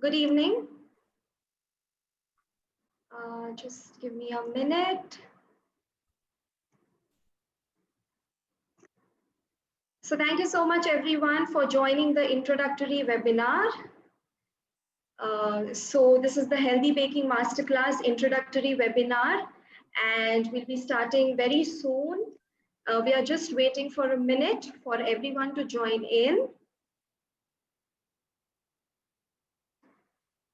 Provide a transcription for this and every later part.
Good evening. Just give me a minute. So thank you so much everyone for joining the introductory webinar. So this is the Healthy Baking Masterclass introductory webinar, and we'll be starting very soon. We are just waiting for a minute for everyone to join in.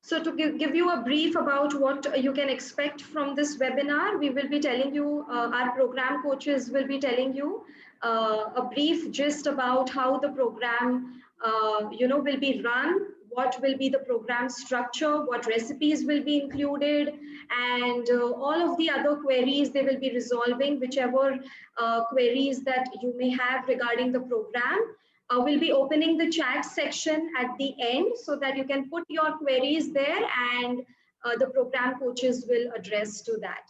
So to give you a brief about what you can expect from this webinar, we will be telling you, our program coaches will be telling you a brief gist about how the program will be run, what will be the program structure, what recipes will be included, and all of the other queries they will be resolving, whichever queries that you may have regarding the program. We'll be opening the chat section at the end so that you can put your queries there, and the program coaches will address to that.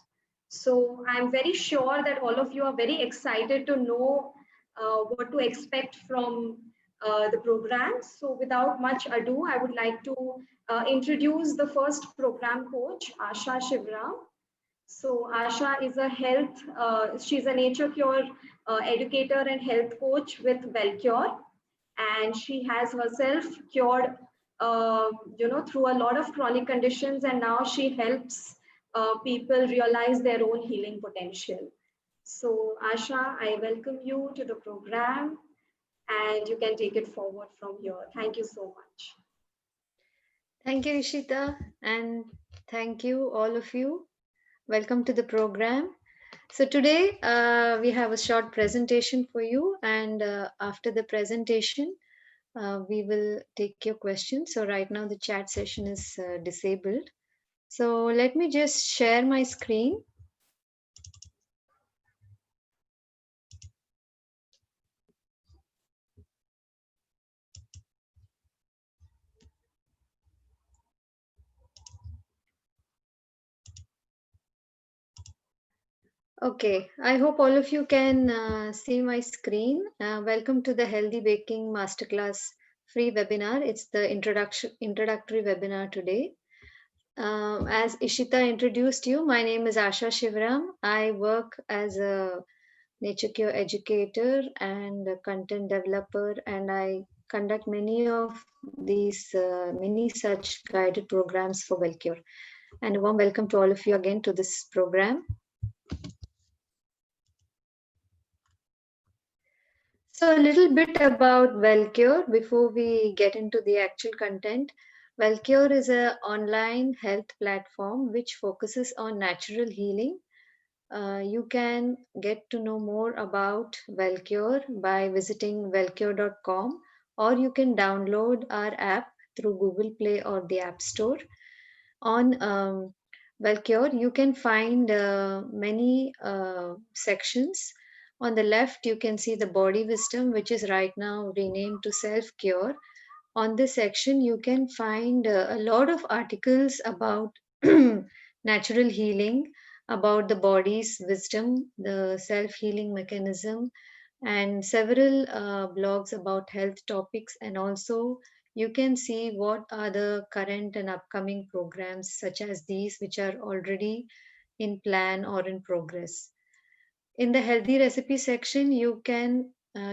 So I'm very sure that all of you are very excited to know what to expect from the program. So without much ado, I would like to introduce the first program coach, Asha Shivram. So Asha is a she's a Nature Cure educator and health coach with WellCure, and she has herself cured, through a lot of chronic conditions, and now she helps people realize their own healing potential. So Asha, I welcome you to the program, and you can take it forward from here. Thank you so much. Thank you, Ishita, and thank you, all of you. Welcome to the program. So, today we have a short presentation for you, and after the presentation, we will take your questions. So, right now, the chat session is disabled. So, let me just share my screen. Okay, I hope all of you can see my screen. Welcome to the Healthy Baking Masterclass free webinar. It's the introductory webinar today. As Ishita introduced you, my name is Asha Shivram. I work as a nature cure educator and a content developer, and I conduct many of these many such guided programs for WellCure. And a warm welcome to all of you again to this program. So, a little bit about WellCure before we get into the actual content. WellCure is an online health platform which focuses on natural healing. You can get to know more about WellCure by visiting wellcure.com, or you can download our app through Google Play or the App Store. On WellCure, you can find many sections. On the left, you can see the body wisdom, which is right now renamed to self cure. On this section, you can find a lot of articles about natural healing, about the body's wisdom, the self healing mechanism, and several blogs about health topics. And also, you can see what are the current and upcoming programs, such as these, which are already in plan or in progress. In the healthy recipe section, you can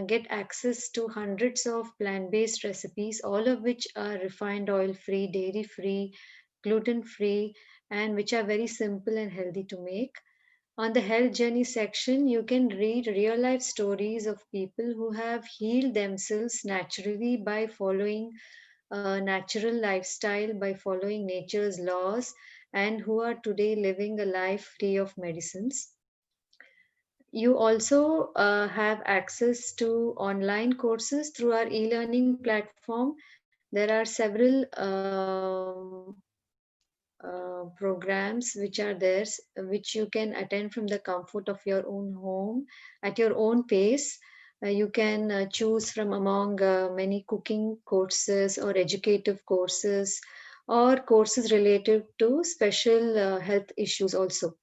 get access to hundreds of plant based recipes, all of which are refined oil free, dairy free, gluten free, and which are very simple and healthy to make. On the health journey section, you can read real life stories of people who have healed themselves naturally by following a natural lifestyle, by following nature's laws, and who are today living a life free of medicines. You also have access to online courses through our e-learning platform. There are several programs which are there, which you can attend from the comfort of your own home at your own pace. You can choose from among many cooking courses or educative courses or courses related to special health issues also.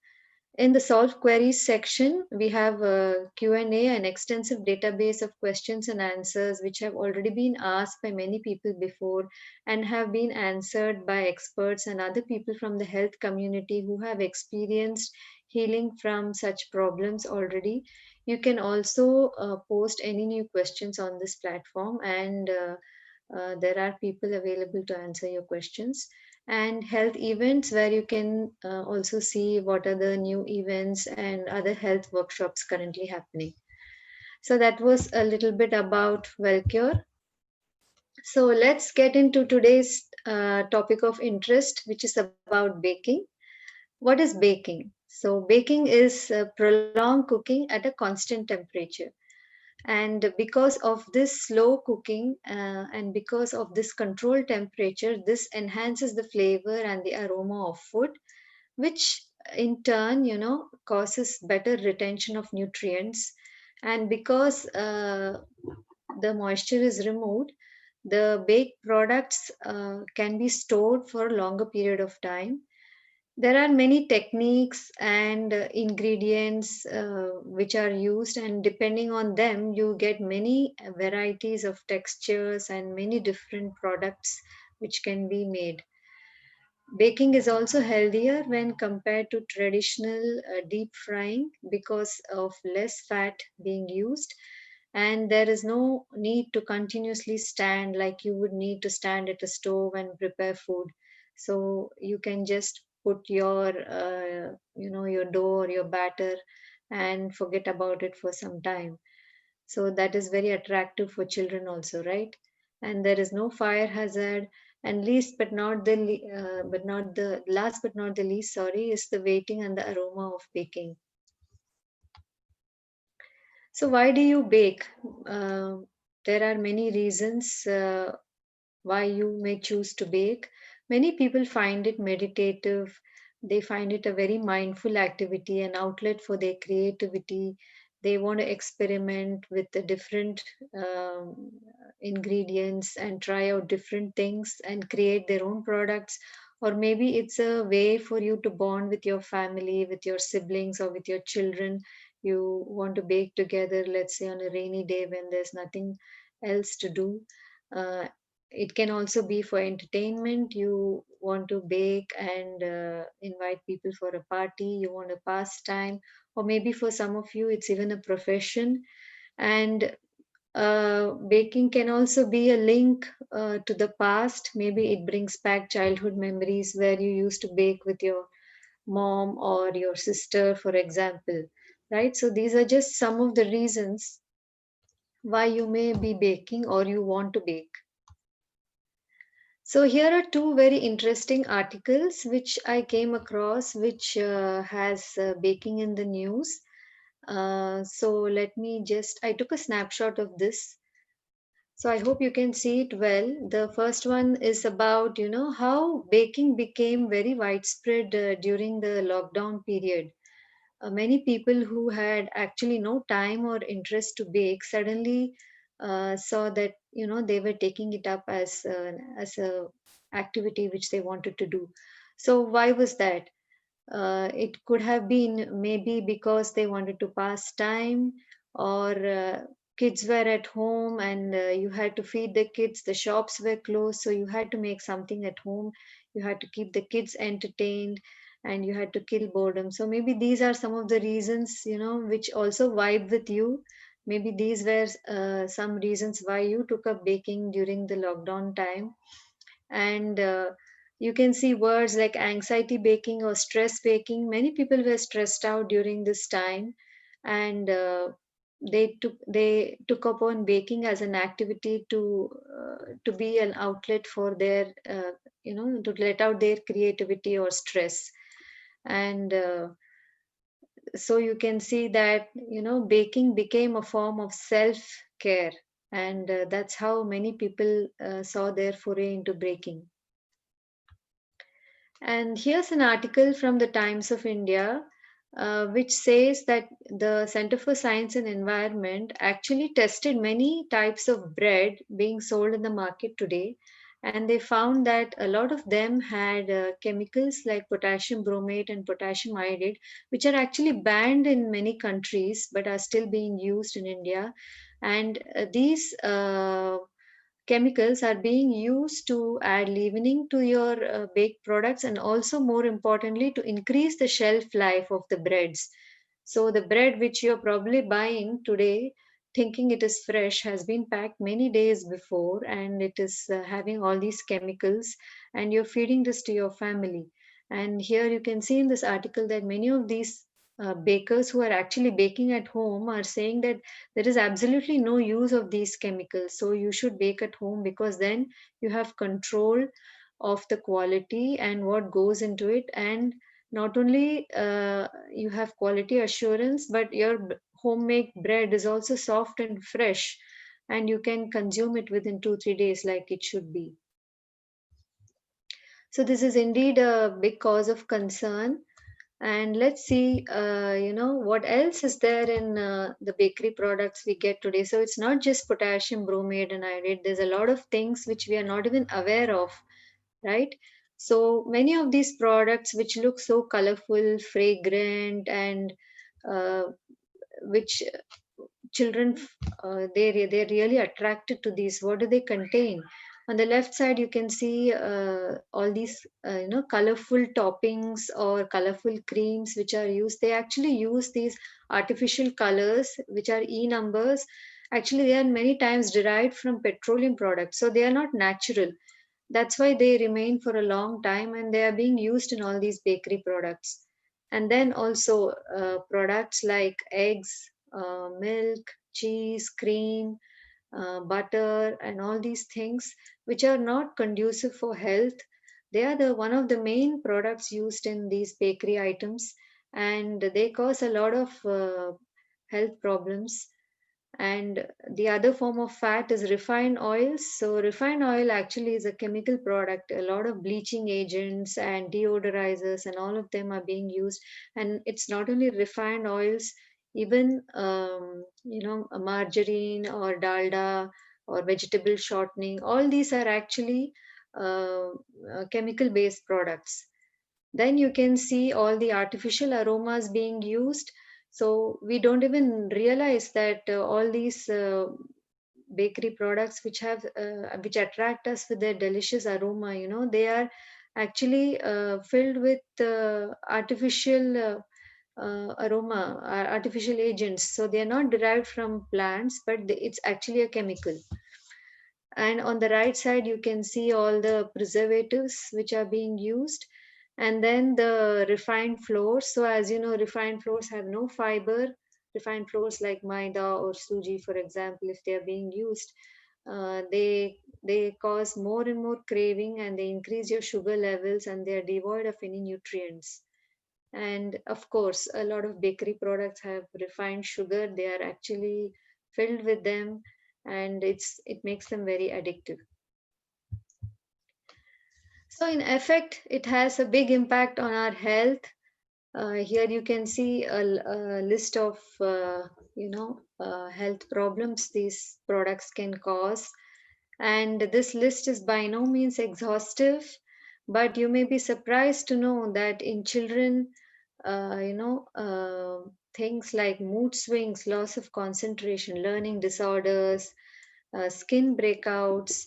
In the solve queries section, we have a Q&A, an extensive database of questions and answers which have already been asked by many people before and have been answered by experts and other people from the health community who have experienced healing from such problems already. You can also post any new questions on this platform, and there are people available to answer your questions. And health events, where you can also see what are the new events and other health workshops currently happening. So that was a little bit about WellCure. So let's get into today's topic of interest, which is about baking. What is baking? So baking is prolonged cooking at a constant temperature. And because of this slow cooking and because of this controlled temperature, this enhances the flavor and the aroma of food, which in turn, causes better retention of nutrients. And because the moisture is removed, the baked products can be stored for a longer period of time. There are many techniques and ingredients which are used, and depending on them, you get many varieties of textures and many different products which can be made. Baking is also healthier when compared to traditional deep frying because of less fat being used, and there is no need to continuously stand like you would need to stand at a stove and prepare food. So you can just put your your dough or your batter and forget about it for some time. So that is very attractive for children also, right? And there is no fire hazard. And least but not the but not the last but not the least, sorry, is the waiting and the aroma of baking. So why do you bake? uh, there are many reasons why you may choose to bake. Many people find it meditative. They find it a very mindful activity, an outlet for their creativity. They want to experiment with the different ingredients and try out different things and create their own products. Or maybe it's a way for you to bond with your family, with your siblings, or with your children. You want to bake together, let's say on a rainy day when there's nothing else to do. Uh, it can also be for entertainment. You want to bake and invite people for a party. You want a pastime, or maybe for some of you, it's even a profession. And baking can also be a link to the past. Maybe it brings back childhood memories where you used to bake with your mom or your sister, for example. Right? So these are just some of the reasons why you may be baking or you want to bake. So here are two very interesting articles which I came across, which has baking in the news. So let me just, I took a snapshot of this. So I hope you can see it well. The first one is about, how baking became very widespread during the lockdown period. Many people who had actually no time or interest to bake suddenly saw that they were taking it up as a activity which they wanted to do. So why was that? It could have been maybe because they wanted to pass time, or kids were at home and you had to feed the kids, the shops were closed, so you had to make something at home. You had to keep the kids entertained and you had to kill boredom. So maybe these are some of the reasons, which also vibe with you. Maybe these were some reasons why you took up baking during the lockdown time. And you can see words like anxiety baking or stress baking. Many people were stressed out during this time, and they took upon baking as an activity to be an outlet for their to let out their creativity or stress. And so you can see that baking became a form of self care, and that's how many people saw their foray into baking. And here's an article from the Times of India, which says that the Center for Science and Environment actually tested many types of bread being sold in the market today. And they found that a lot of them had chemicals like potassium bromate and potassium iodide, which are actually banned in many countries but are still being used in India. And these chemicals are being used to add leavening to your baked products, and also, more importantly, to increase the shelf life of the breads. So the bread which you're probably buying today thinking it is fresh has been packed many days before, and it is having all these chemicals, and you're feeding this to your family. And here you can see in this article that many of these bakers who are actually baking at home are saying that there is absolutely no use of these chemicals, so you should bake at home, because then you have control of the quality and what goes into it. And not only you have quality assurance, but your homemade bread is also soft and fresh, and you can consume it within 2 3 days like it should be. So this is indeed a big cause of concern. And let's see, what else is there in the bakery products we get today. So it's not just potassium bromate and iodide. There's a lot of things which we are not even aware of, right? So many of these products which look so colorful, fragrant, and uh, which children they're really attracted to these. What do they contain? On the left side you can see all these colorful toppings or colorful creams which are used. They actually use these artificial colors which are e numbers. Actually they are many times derived from petroleum products, so they are not natural. That's why they remain for a long time, and they are being used in all these bakery products. And then also products like eggs, milk, cheese, cream, butter, and all these things which are not conducive for health. They are the one of the main products used in these bakery items, and they cause a lot of health problems. And the other form of fat is refined oils. So refined oil actually is a chemical product. A lot of bleaching agents and deodorizers and all of them are being used. And it's not only refined oils, even a margarine or dalda or vegetable shortening, all these are actually chemical based products. Then you can see all the artificial aromas being used. So we don't even realize that all these bakery products which attract us with their delicious aroma, they are actually filled with artificial artificial agents. So they are not derived from plants, but it's actually a chemical. And on the right side you can see all the preservatives which are being used, and then the refined flours. So as you know, refined flours have no fiber. Refined flours like maida or suji, for example, if they are being used, they cause more and more craving, and they increase your sugar levels, and they are devoid of any nutrients. And of course a lot of bakery products have refined sugar. They are actually filled with them, and it makes them very addictive. So in effect it has a big impact on our health. Here you can see a list of health problems these products can cause, and this list is by no means exhaustive, but you may be surprised to know that in children, things like mood swings, loss of concentration, learning disorders, skin breakouts,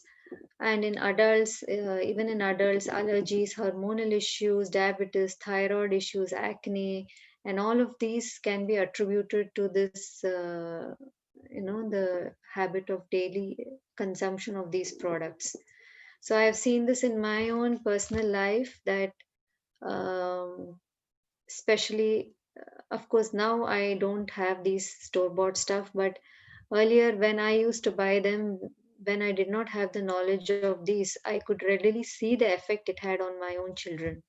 and in adults, even in adults, allergies, hormonal issues, diabetes, thyroid issues, acne, and all of these can be attributed to this, the habit of daily consumption of these products. So I have seen this in my own personal life that, um, especially, of course, now I don't have these store bought stuff, but earlier when I used to buy them, when I did not have the knowledge of these, I could readily see the effect it had on my own children.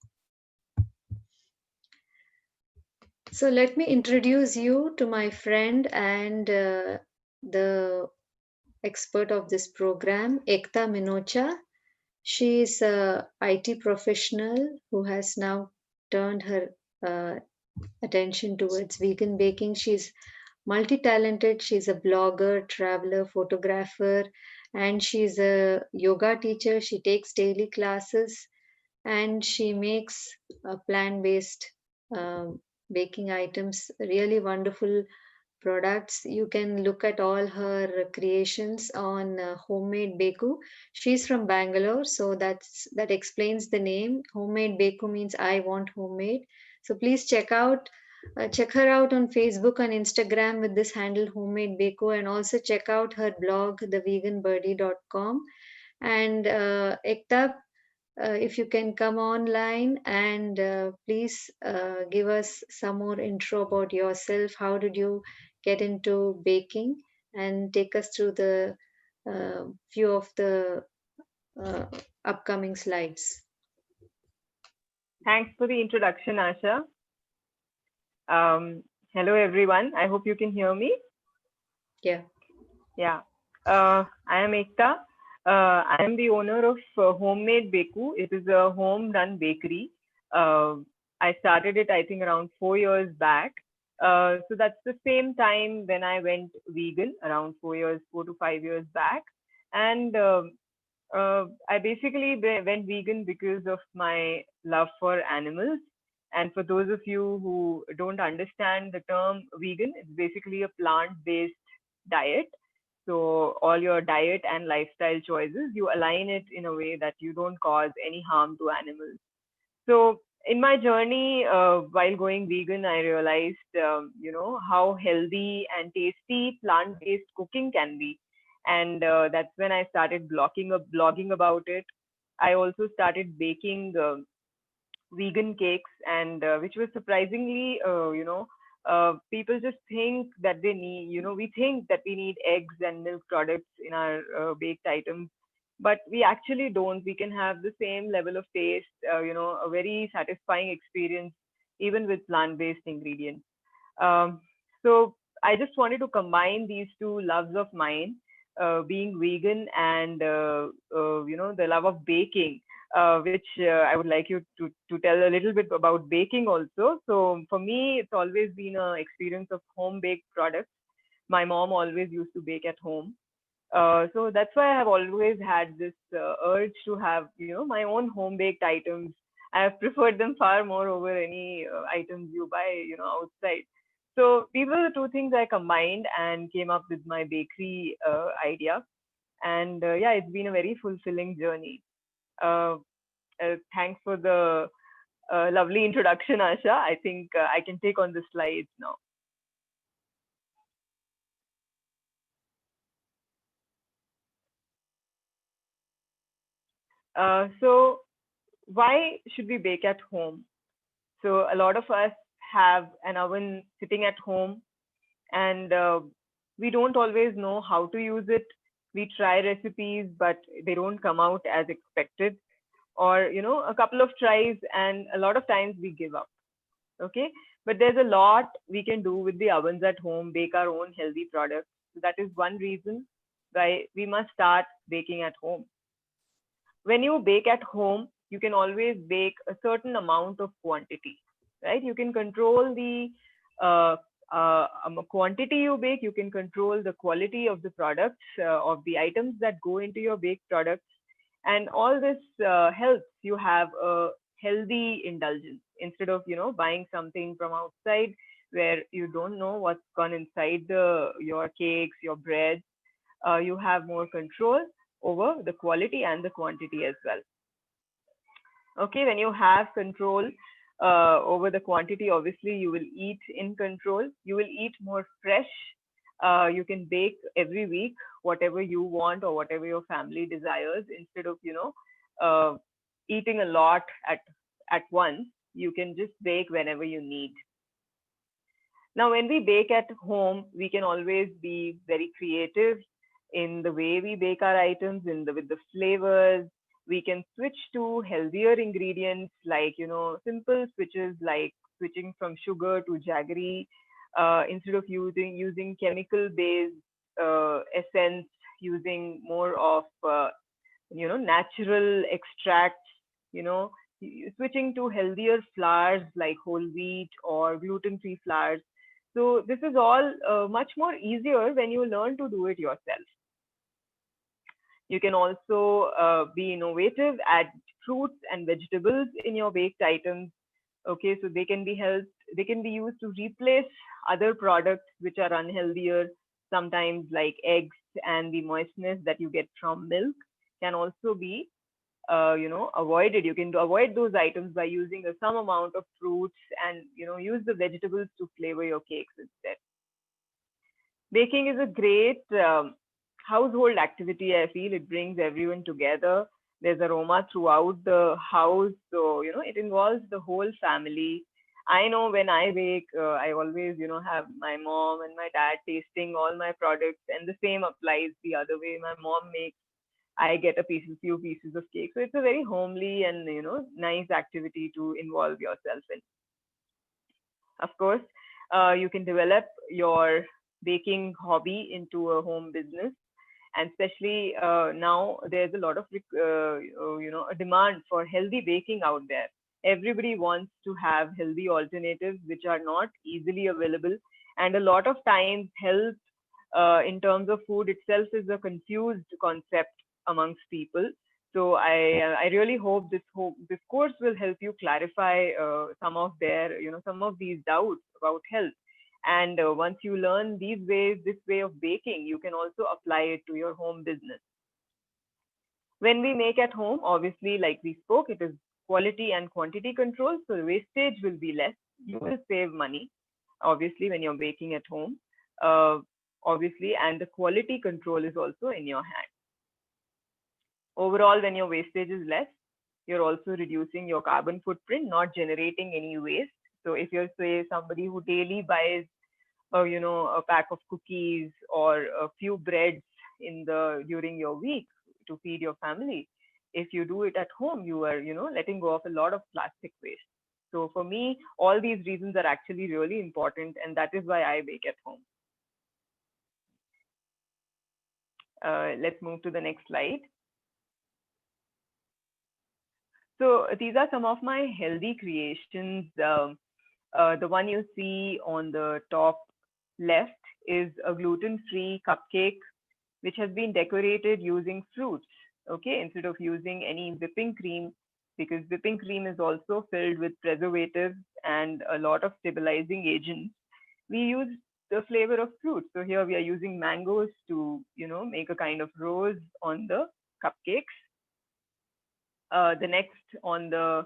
So let me introduce you to my friend and the expert of this program, Ekta Minocha. She is a IT professional who has now turned her uh, attention towards vegan baking. She's multi-talented. She's a blogger, traveler, photographer, and she's a yoga teacher. She takes daily classes, and she makes plant-based baking items, really wonderful products. You can look at all her creations on Homemade Beku. She's from Bangalore, so that explains the name. Homemade Beku means I want homemade. So please check her out on Facebook and Instagram with this handle Homemade Beku, and also check out her blog, theveganbirdie.com. And Ekta, if you can come online and please give us some more intro about yourself. How did you get into baking? And take us through the few of the uh, upcoming slides. Thanks for the introduction, Asha. Hello, everyone. I hope you can hear me. Yeah. Yeah. I am Ekta. I am the owner of Homemade Beku. It is a home-run bakery. I started it, I think, around 4 years back. So that's the same time when I went vegan, around 4 to 5 years back. And I basically went vegan because of my love for animals. And for those of you who don't understand the term vegan, it's basically a plant-based diet. So all your diet and lifestyle choices, you align it in a way that you don't cause any harm to animals. So in my journey, while going vegan, I realized, how healthy and tasty plant-based cooking can be. And that's when I started blogging about it. I also started baking vegan cakes, and which was surprisingly, people just think that they need, we think that we need eggs and milk products in our baked items, but we actually don't. We can have the same level of taste, a very satisfying experience, even with plant-based ingredients. Um, so I just wanted to combine these two loves of mine, being vegan and the love of baking, which I would like you to tell a little bit about baking also. So for me, it's always been an experience of home baked products. My mom always used to bake at home. So that's why I have always had this urge to have, my own home baked items. I have preferred them far more over any items you buy, outside. So these were the two things I combined and came up with my bakery idea. And yeah, it's been a very fulfilling journey. Uh, Thanks for the lovely introduction, Asha. I think I can take on the slides now. So why should we bake at home? So a lot of us have an oven sitting at home, and we don't always know how to use it. We try recipes, but they don't come out as expected, or a couple of tries, and a lot of times we give up. Okay, but there's a lot we can do with the ovens at home, bake our own healthy products. So that is one reason why we must start baking at home. When you bake at home, you can always bake a certain amount of quantity, right? You can control the uh, quantity you bake. You can control the quality of the products, of the items that go into your baked products, and all this helps you have a healthy indulgence instead of buying something from outside where you don't know what's gone inside the your cakes, your breads. You have more control over the quality and the quantity as well. Okay, when you have control over the quantity, obviously you will eat in control. You will eat more fresh. You can bake every week whatever you want or whatever your family desires, instead of eating a lot at once. You can just bake whenever you need. Now, when we bake at home, we can always be very creative in the way we bake our items, with the flavors. We can switch to healthier ingredients, like simple switches, like switching from sugar to jaggery, instead of using chemical based essence, using more of natural extracts. You know, Switching to healthier flours like whole wheat or gluten free flours. So this is all much more easier when you learn to do it yourself. You can also be innovative, add fruits and vegetables in your baked items. Okay, so they can be used to replace other products which are unhealthier, sometimes like eggs, and the moistness that you get from milk can also be avoided. You can avoid those items by using some amount of fruits, and use the vegetables to flavor your cakes instead. Baking is a great household activity. I feel it brings everyone together. There's aroma throughout the house, so it involves the whole family. I know when I bake, I always have my mom and my dad tasting all my products, and the same applies the other way. My mom makes, I get few pieces of cake. So it's a very homely and nice activity to involve yourself in. Of course, you can develop your baking hobby into a home business, and especially now there's a lot of a demand for healthy baking out there. Everybody wants to have healthy alternatives which are not easily available, and a lot of times health in terms of food itself is a confused concept amongst people. So I really hope this course will help you clarify some of these doubts about health. And once you learn this way of baking, you can also apply it to your home business. When we make at home, obviously, like we spoke, it is quality and quantity control, so the wastage will be less. You will save money, obviously, when you're baking at home. Obviously, and the quality control is also in your hand. Overall, when your wastage is less, you're also reducing your carbon footprint, not generating any waste. So if you're, say, somebody who daily buys a pack of cookies or a few breads during your week to feed your family, if you do it at home, you are letting go of a lot of plastic waste. So for me, all these reasons are actually really important, and that is why I bake at home. Let's move to the next slide. So these are some of my healthy creations. The one you see on the top left is a gluten-free cupcake, which has been decorated using fruits, okay, instead of using any whipping cream, because whipping cream is also filled with preservatives and a lot of stabilizing agents. We use the flavor of fruit. So here we are using mangoes to, make a kind of rose on the cupcakes. The next on the,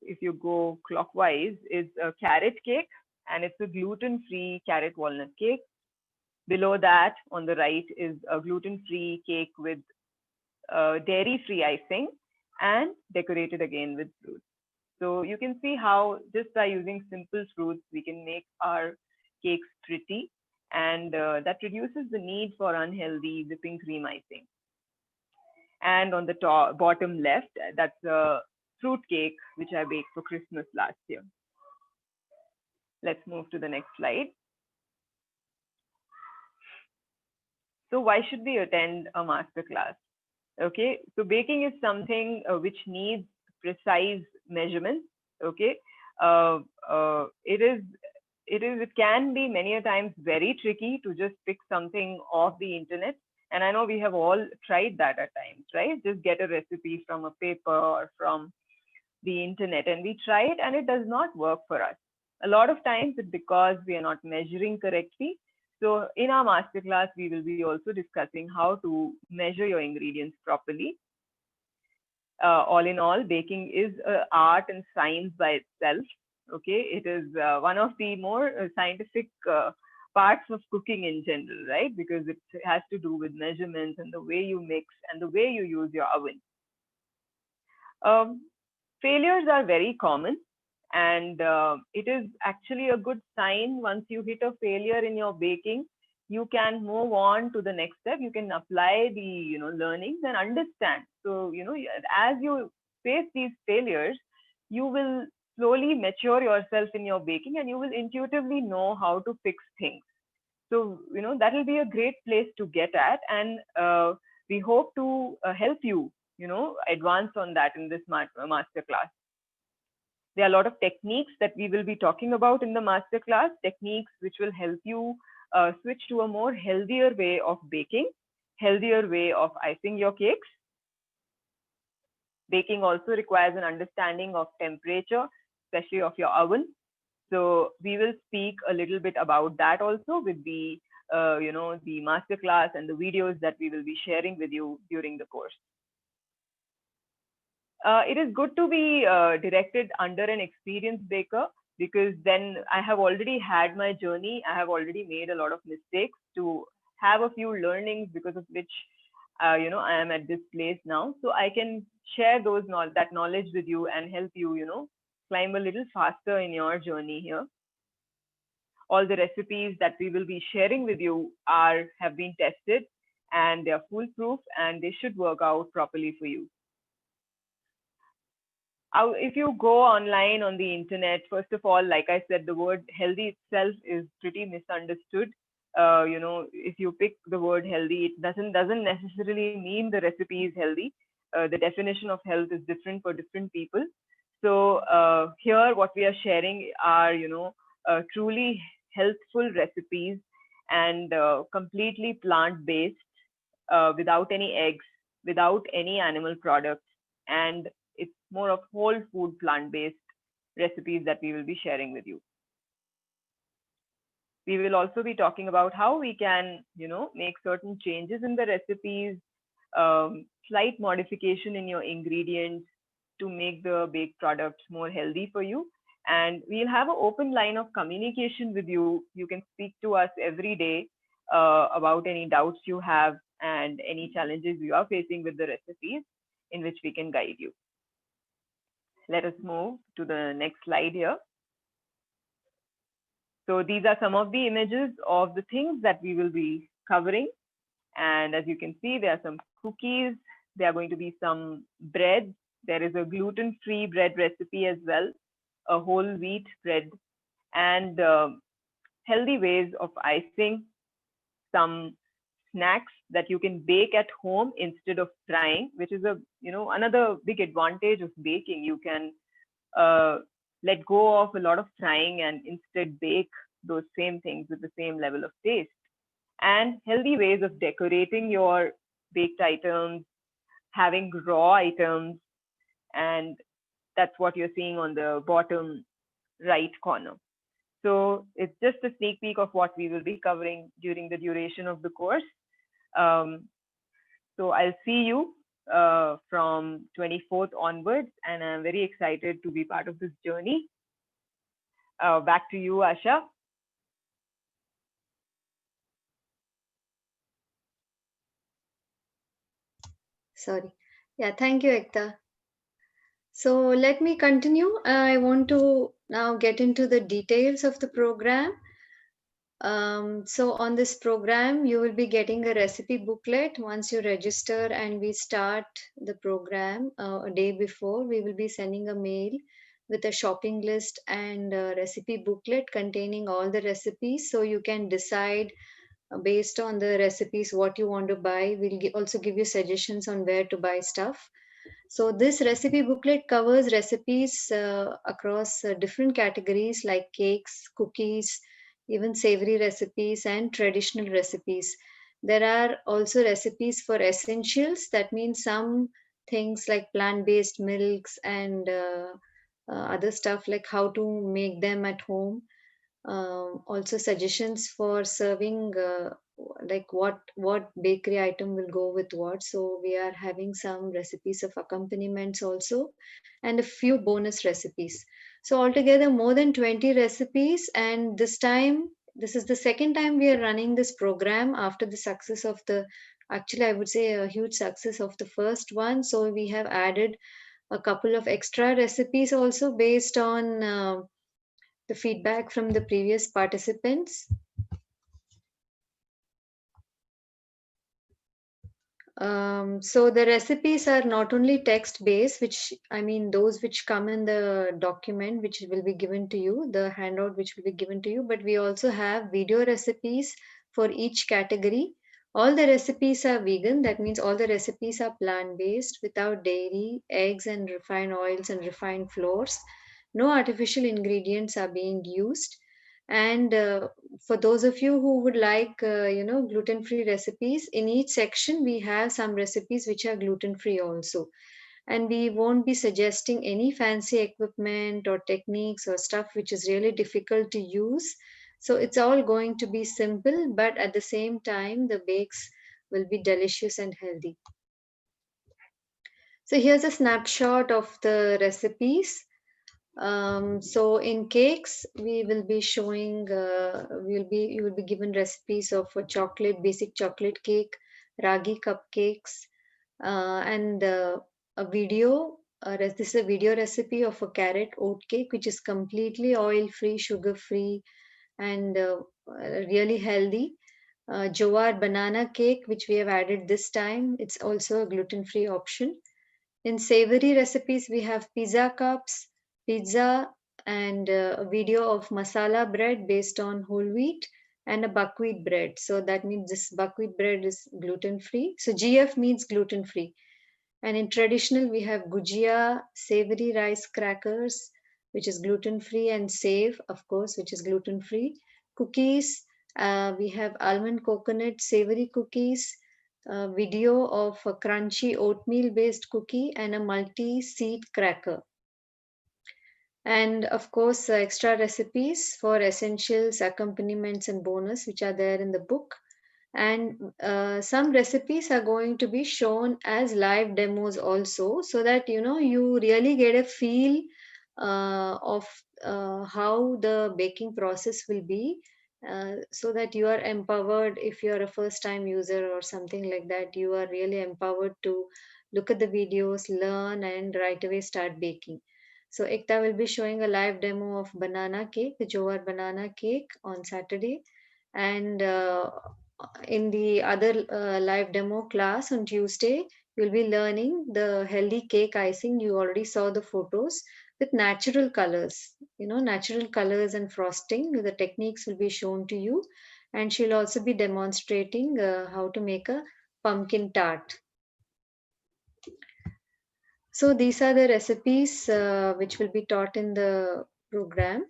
if you go clockwise, is a carrot cake, and it's a gluten-free carrot walnut cake. Below that, on the right, is a gluten-free cake with dairy-free icing and decorated again with fruits. So you can see how just by using simple fruits, we can make our cakes pretty, and that reduces the need for unhealthy whipping cream icing. And on the bottom left, that's a fruit cake, which I baked for Christmas last year. Let's move to the next slide. So why should we attend a masterclass? Okay, so baking is something which needs precise measurements. Okay, it can be many a times very tricky to just pick something off the internet. And I know we have all tried that at times, right? Just get a recipe from a paper or from the internet, and we try it and it does not work for us. A lot of times it's because we are not measuring correctly. So in our masterclass, we will be also discussing how to measure your ingredients properly. All in all, baking is an art and science by itself. Okay, it is one of the more scientific parts of cooking in general, right? Because it has to do with measurements and the way you mix and the way you use your oven. Failures are very common, and it is actually a good sign. Once you hit a failure in your baking, you can move on to the next step. You can apply the learnings and understand. So as you face these failures, you will slowly mature yourself in your baking, and you will intuitively know how to fix things. So that will be a great place to get at, and we hope to help you advance on that in this masterclass. There are a lot of techniques that we will be talking about in the masterclass, techniques which will help you switch to a more healthier way of baking. healthier way of icing your cakes. Baking also requires an understanding of temperature, especially of your oven. So we will speak a little bit about that also with the the masterclass and the videos that we will be sharing with you during the course. It is good to be directed under an experienced baker, because then I have already had my journey. I have already made a lot of mistakes to have a few learnings, because of which I am at this place now. So I can share that knowledge with you and help you, climb a little faster in your journey here. All the recipes that we will be sharing with you have been tested, and they are foolproof, and they should work out properly for you. If you go online on the internet, first of all, like I said, the word healthy itself is pretty misunderstood. If you pick the word healthy, it doesn't necessarily mean the recipe is healthy. The definition of health is different for different people. So here, what we are sharing are, truly healthful recipes, and completely plant-based, without any eggs, without any animal products, and it's more of whole food plant-based recipes that we will be sharing with you. We will also be talking about how we can, make certain changes in the recipes, slight modification in your ingredients to make the baked products more healthy for you. And we'll have an open line of communication with you. You can speak to us every day about any doubts you have and any challenges you are facing with the recipes, in which we can guide you. Let us move to the next slide here. So these are some of the images of the things that we will be covering. And as you can see, there are some cookies. There are going to be some bread. There is a gluten-free bread recipe as well, a whole wheat bread, and healthy ways of icing, some snacks that you can bake at home instead of frying, which is another big advantage of baking. You can let go of a lot of frying and instead bake those same things with the same level of taste. And healthy ways of decorating your baked items, having raw items, and that's what you're seeing on the bottom right corner. So it's just a sneak peek of what we will be covering during the duration of the course. So I'll see you from 24th onwards, and I'm very excited to be part of this journey. Back to you, Asha. Sorry. Yeah, thank you, Ekta. So let me continue. I want to now get into the details of the program. So on this program, you will be getting a recipe booklet once you register and we start the program a day before. We will be sending a mail with a shopping list and a recipe booklet containing all the recipes, so you can decide based on the recipes what you want to buy. We'll also give you suggestions on where to buy stuff. So this recipe booklet covers recipes across different categories like cakes, cookies, even savory recipes and traditional recipes. There are also recipes for essentials. That means some things like plant-based milks and other stuff, like how to make them at home. Also suggestions for serving, like what bakery item will go with what. So we are having some recipes of accompaniments also, and a few bonus recipes. So altogether more than 20 recipes. And this is the second time we are running this program after the success of actually I would say a huge success of the first one. So we have added a couple of extra recipes also based on the feedback from the previous participants. So the recipes are not only text based, which I mean those which come in the document which will be given to you, the handout which will be given to you, but we also have video recipes for each category. All the recipes are vegan. That means all the recipes are plant based, without dairy, eggs and refined oils and refined flours. No artificial ingredients are being used. And for those of you who would like, gluten-free recipes, in each section we have some recipes which are gluten-free also. And we won't be suggesting any fancy equipment or techniques or stuff which is really difficult to use. So it's all going to be simple, but at the same time, the bakes will be delicious and healthy. So here's a snapshot of the recipes. So in cakes, we will be showing, you will be given recipes of a basic chocolate cake, ragi cupcakes, and a video. This is a video recipe of a carrot oat cake, which is completely oil-free, sugar-free, and really healthy. Jowar banana cake, which we have added this time. It's also a gluten-free option. In savory recipes, we have pizza cups, pizza, and a video of masala bread based on whole wheat and a buckwheat bread. So that means this buckwheat bread is gluten free. So GF means gluten free. And in traditional, we have gujia, savory rice crackers, which is gluten free, and save, of course, which is gluten free. Cookies, we have almond coconut savory cookies, a video of a crunchy oatmeal based cookie, and a multi seed cracker. And of course, extra recipes for essentials, accompaniments, and bonus, which are there in the book. And some recipes are going to be shown as live demos also, so that you really get a feel of how the baking process will be, so that you are empowered. If you are a first time user or something like that, you are really empowered to look at the videos, learn, and right away start baking. So Ekta will be showing a live demo of banana cake, the Jowar banana cake, on Saturday. And in the other live demo class on Tuesday, you'll be learning the healthy cake icing. You already saw the photos with natural colors, natural colors and frosting. The techniques will be shown to you. And she'll also be demonstrating how to make a pumpkin tart. So these are the recipes which will be taught in the program.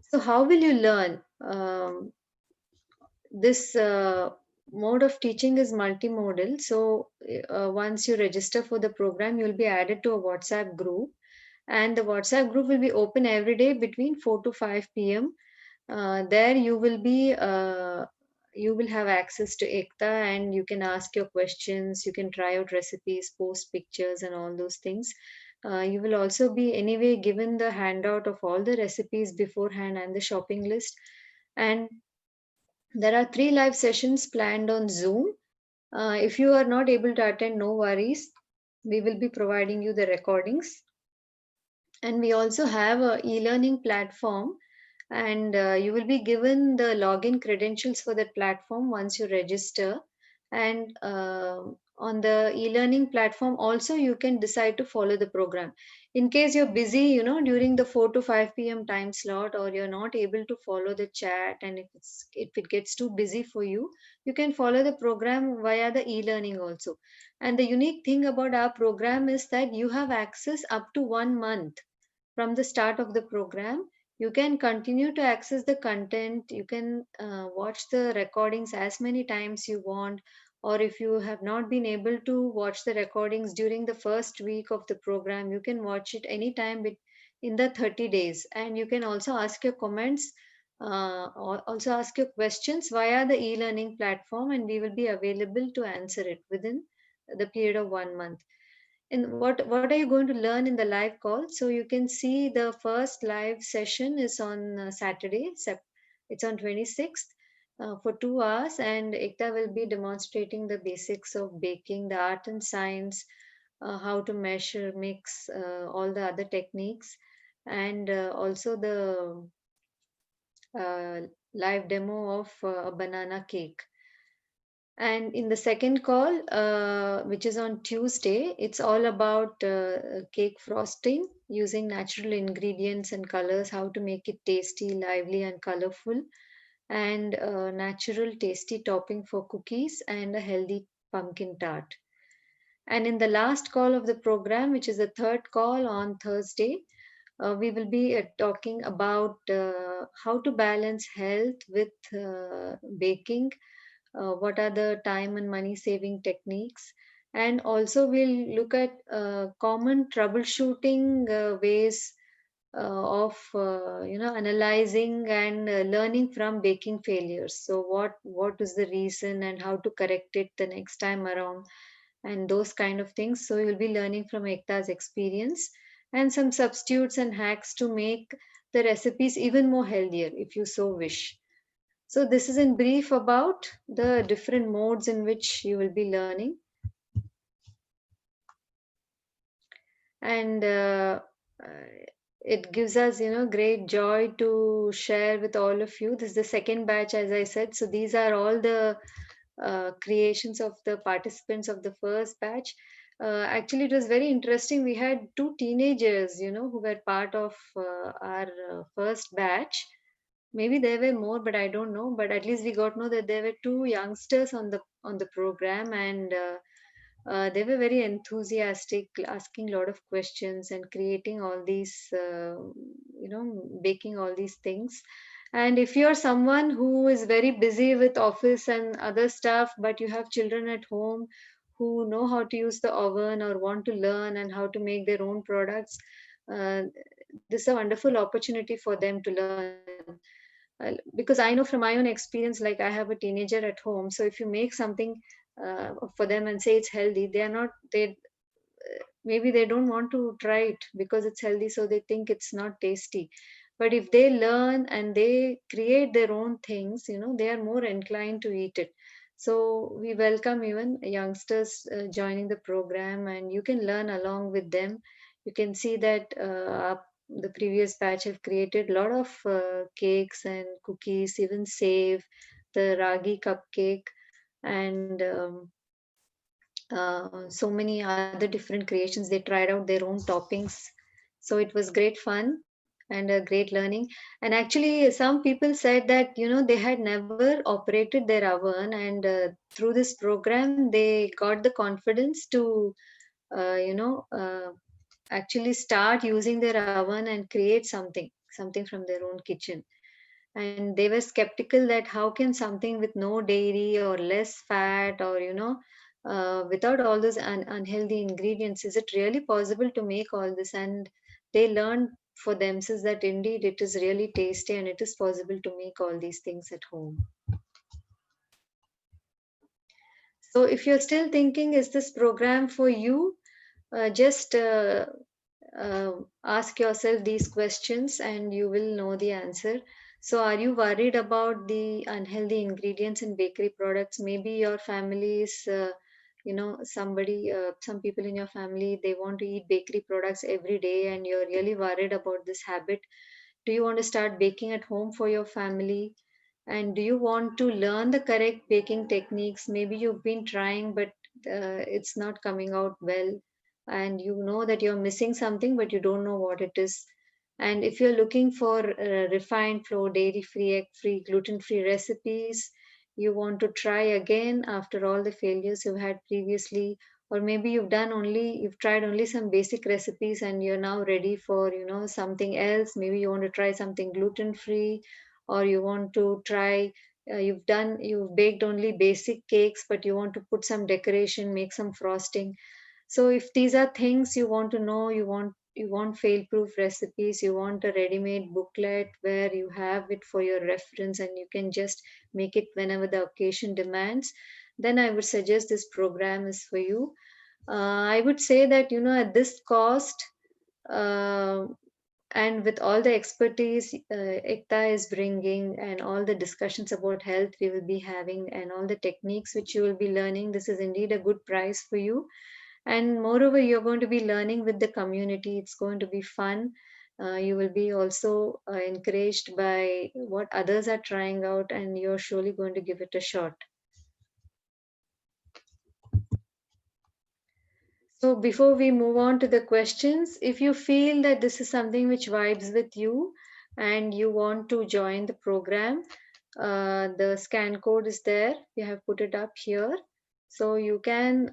So how will you learn? This mode of teaching is multimodal. So once you register for the program, you'll be added to a WhatsApp group, and the WhatsApp group will be open every day between 4 to 5 p.m. There you will have access to Ekta, and you can ask your questions, you can try out recipes, post pictures, and all those things. You will also be anyway given the handout of all the recipes beforehand and the shopping list. And there are 3 live sessions planned on Zoom. If you are not able to attend, no worries. We will be providing you the recordings. And we also have a e-learning platform, and you will be given the login credentials for that platform once you register. And on the e-learning platform also, you can decide to follow the program. In case you're busy, during the 4 to 5 p.m. time slot, or you're not able to follow the chat, and if it gets too busy for you, you can follow the program via the e-learning also. And the unique thing about our program is that you have access up to 1 month from the start of the program. You can continue to access the content. You can watch the recordings as many times you want, or if you have not been able to watch the recordings during the first week of the program, you can watch it anytime in the 30 days. And you can also ask your comments, or also ask your questions via the e-learning platform, and we will be available to answer it within the period of 1 month. And what are you going to learn in the live call? So you can see the first live session is on Saturday. It's on 26th for 2 hours, and Ekta will be demonstrating the basics of baking, the art and science, how to measure, mix, all the other techniques, and also the live demo of a banana cake. And in the second call, which is on Tuesday, it's all about cake frosting using natural ingredients and colors, how to make it tasty, lively, and colorful, and natural tasty topping for cookies, and a healthy pumpkin tart. And in the last call of the program, which is the third call on Thursday, we will be talking about how to balance health with baking, what are the time and money saving techniques, and also we'll look at common troubleshooting ways of analyzing and learning from baking failures. So what is the reason and how to correct it the next time around, and those kind of things. So you'll be learning from Ekta's experience and some substitutes and hacks to make the recipes even more healthier if you so wish. So this is in brief about the different modes in which you will be learning. And it gives us, great joy to share with all of you. This is the second batch, as I said. So these are all the creations of the participants of the first batch. Actually, it was very interesting. We had two teenagers, who were part of our first batch. Maybe there were more, but I don't know. But at least we got to know that there were two youngsters on the program, and they were very enthusiastic, asking a lot of questions and creating all these, baking all these things. And if you're someone who is very busy with office and other stuff, but you have children at home who know how to use the oven or want to learn and how to make their own products, uh, this is a wonderful opportunity for them to learn. Because I know from my own experience, like I have a teenager at home, so if you make something for them and say it's healthy, they are not, they maybe they don't want to try it because it's healthy, so they think it's not tasty. But if they learn and they create their own things, they are more inclined to eat it. So we welcome even youngsters joining the program, and you can learn along with them. You can see that the previous batch have created a lot of cakes and cookies, even save the ragi cupcake, and so many other different creations. They tried out their own toppings. So it was great fun and a great learning. And actually, some people said that, they had never operated their oven. And through this program, they got the confidence to, actually start using their oven and create something from their own kitchen. And they were skeptical that how can something with no dairy or less fat, or without all those unhealthy ingredients, is it really possible to make all this? And they learned for themselves that indeed it is really tasty and it is possible to make all these things at home. So if you're still thinking, is this program for you, just ask yourself these questions and you will know the answer. So, are you worried about the unhealthy ingredients in bakery products? Maybe your family is, some people in your family, they want to eat bakery products every day, and you're really worried about this habit. Do you want to start baking at home for your family? And do you want to learn the correct baking techniques? Maybe you've been trying, but it's not coming out well, and you know that you're missing something, but you don't know what it is. And if you're looking for refined flour, dairy free, egg free, gluten free recipes, you want to try again after all the failures you've had previously, or maybe you've tried only some basic recipes and you're now ready for, something else. Maybe you want to try something gluten free, or you want to try, you've baked only basic cakes, but you want to put some decoration, make some frosting. So if these are things you want to know, you want fail proof recipes, you want a ready made booklet where you have it for your reference and you can just make it whenever the occasion demands, then I would suggest this program is for you. I would say that, at this cost, uh, and with all the expertise Ekta is bringing, and all the discussions about health we will be having, and all the techniques which you will be learning, this is indeed a good price for you. And moreover, you're going to be learning with the community. It's going to be fun. You will be also encouraged by what others are trying out, and you're surely going to give it a shot. So before we move on to the questions, if you feel that this is something which vibes with you and you want to join the program, the scan code is there. We have put it up here. So you can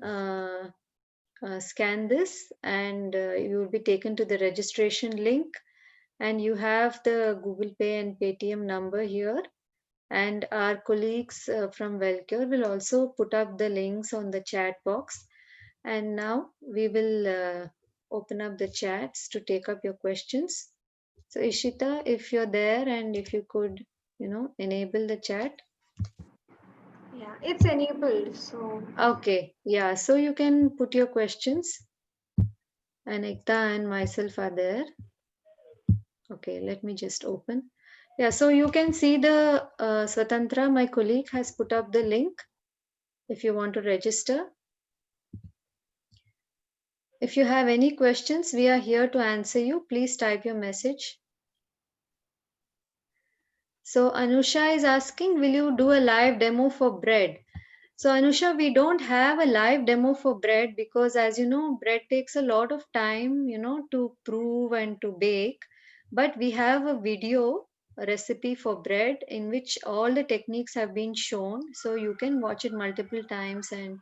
scan this, and you will be taken to the registration link. and you have the Google Pay and Paytm number here. And our colleagues from Wellcure will also put up the links on the chat box. And now we will open up the chats to take up your questions. So Ishita, if you're there and if you could, enable the chat. Yeah, it's enabled. So Okay, yeah, so you can put your questions. And Ekta and myself are there. Okay, let me just open. Yeah, so you can see the Swatantra, my colleague, has put up the link if you want to register. If you have any questions, we are here to answer you. Please type your message. So Anusha is asking, will you do a live demo for bread? So Anusha, we don't have a live demo for bread because, as you know, bread takes a lot of time, to prove and to bake. But we have a video, a recipe for bread in which all the techniques have been shown. So you can watch it multiple times and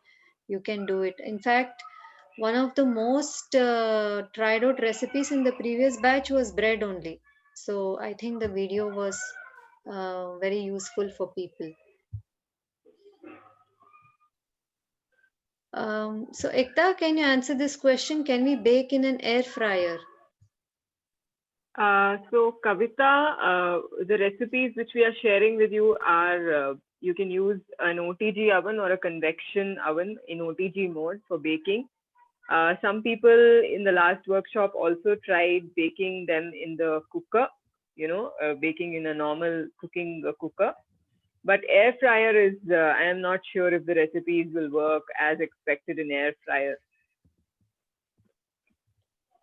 you can do it. In fact, one of the most tried out recipes in the previous batch was bread only. So I think the video was very useful for people. So Ekta, can you answer this question? Can we bake in an air fryer? So Kavita, the recipes which we are sharing with you are, you can use an OTG oven or a convection oven in OTG mode for baking. Some people in the last workshop also tried baking them in the cooker, baking in a normal cooking cooker. But air fryer is, I am not sure if the recipes will work as expected in air fryer.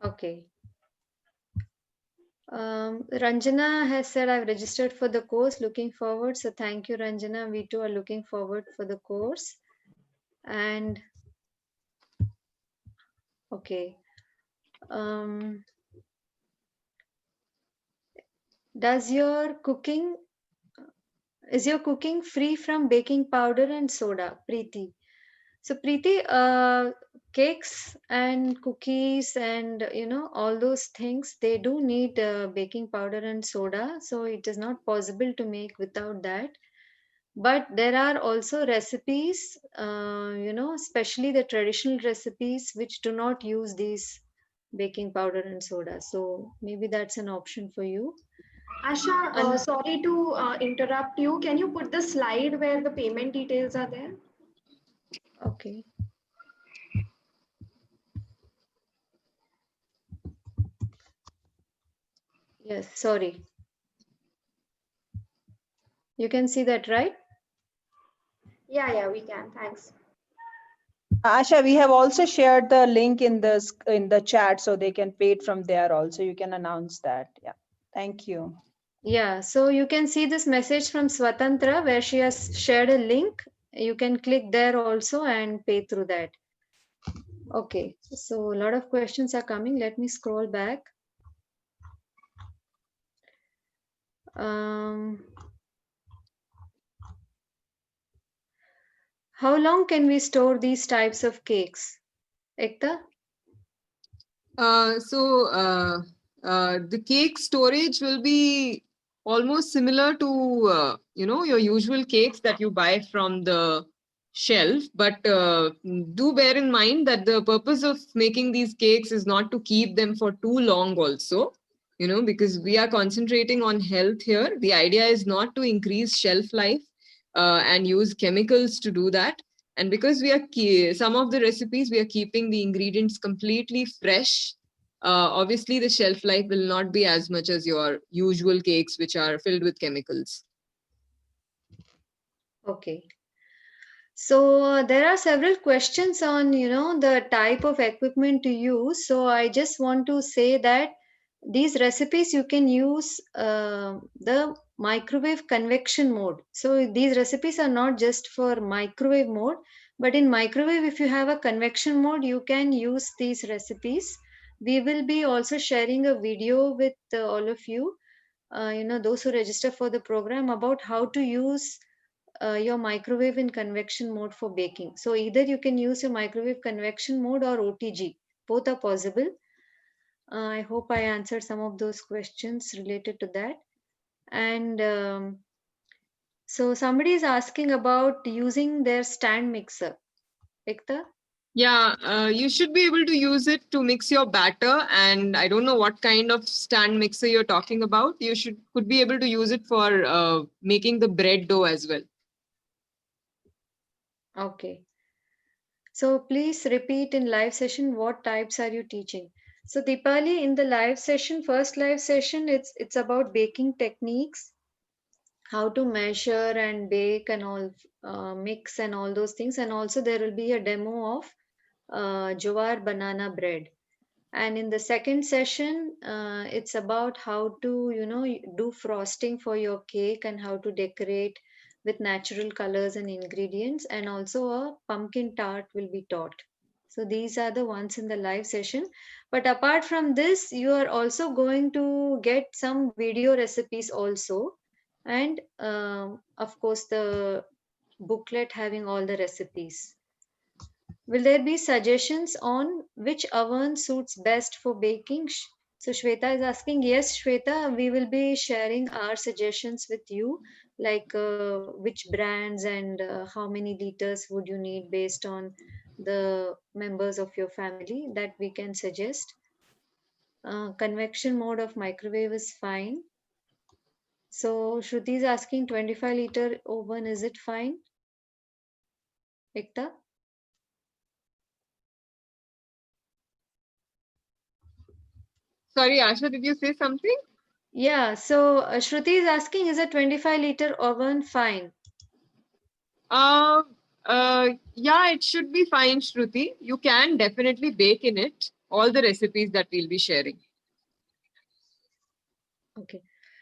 Okay. Ranjana has said, I've registered for the course, looking forward. So thank you, Ranjana. We too are looking forward for the course. And okay. Is your cooking free from baking powder and soda, Preeti? So Preeti, cakes and cookies and all those things, they do need baking powder and soda. So it is not possible to make without that. But there are also recipes, especially the traditional recipes which do not use these baking powder and soda. So maybe that's an option for you. Asha, And sorry to interrupt you. Can you put the slide where the payment details are there? okay. Yes, sorry. You can see that, right? Yeah, we can. Thanks. Asha, we have also shared the link in the chat so they can pay it from there also. You can announce that. Yeah. Thank you. Yeah, so you can see this message from Swatantra where she has shared a link. You can click there also and pay through that. Okay, so a lot of questions are coming. Let me scroll back. How long can we store these types of cakes? Ekta? The cake storage will be almost similar to your usual cakes that you buy from the shelf, but do bear in mind that the purpose of making these cakes is not to keep them for too long also, because we are concentrating on health here. The idea is not to increase shelf life and use chemicals to do that. And because some of the recipes we are keeping the ingredients completely fresh, obviously the shelf life will not be as much as your usual cakes which are filled with chemicals. Okay. So there are several questions on, the type of equipment to use. So I just want to say that these recipes you can use the microwave convection mode. So these recipes are not just for microwave mode, but in microwave, if you have a convection mode, you can use these recipes. We will be also sharing a video with all of you, those who register for the program, about how to use your microwave in convection mode for baking. So either you can use your microwave convection mode or OTG. Both are possible. I hope I answered some of those questions related to that. And so somebody is asking about using their stand mixer. Ekta? Yeah, you should be able to use it to mix your batter. And I don't know what kind of stand mixer you're talking about. You could be able to use it for making the bread dough as well. Okay. So please repeat in live session, what types are you teaching? So Deepali, in the live session, first live session, it's about baking techniques, how to measure and bake and all, mix and all those things. And also there will be a demo of jowar banana bread. And in the second session, it's about how to, do frosting for your cake and how to decorate with natural colors and ingredients. And also a pumpkin tart will be taught. So these are the ones in the live session. But apart from this, you are also going to get some video recipes also. And of course, the booklet having all the recipes. Will there be suggestions on which oven suits best for baking? So Shweta is asking, yes, Shweta, we will be sharing our suggestions with you, like which brands and how many liters would you need based on the members of your family that we can suggest. Convection mode of microwave is fine. So Shruti is asking 25-liter oven, is it fine? Ekta? Sorry, Asha, did you say something? Yeah, so Shruti is asking, is a 25-liter oven fine? Uh, yeah, it should be fine, Shruti. You can definitely bake in it. All the recipes that we'll be sharing. Okay.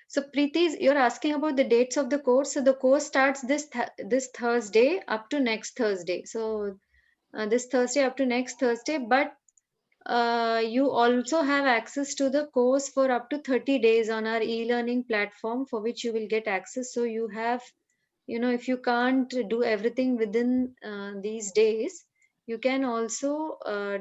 So Preeti, you're asking about the dates of the course. So the course starts this Thursday up to next Thursday. So this Thursday up to next Thursday, but you also have access to the course for up to 30 days on our e-learning platform, for which you will get access. So you have, if you can't do everything within these days, you can also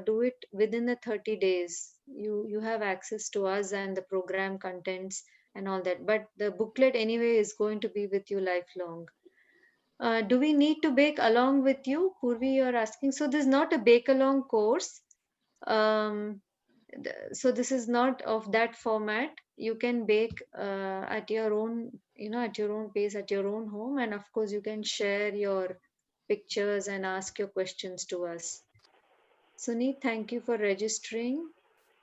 do it within the 30 days. You have access to us and the program contents and all that. But the booklet anyway is going to be with you lifelong. Do we need to bake along with you? Purvi, you're asking. So this is not a bake along course. Um, so this is not of that format. You can bake at your own, at your own pace, at your own home, and of course you can share your pictures and ask your questions to us. Suneet, thank you for registering.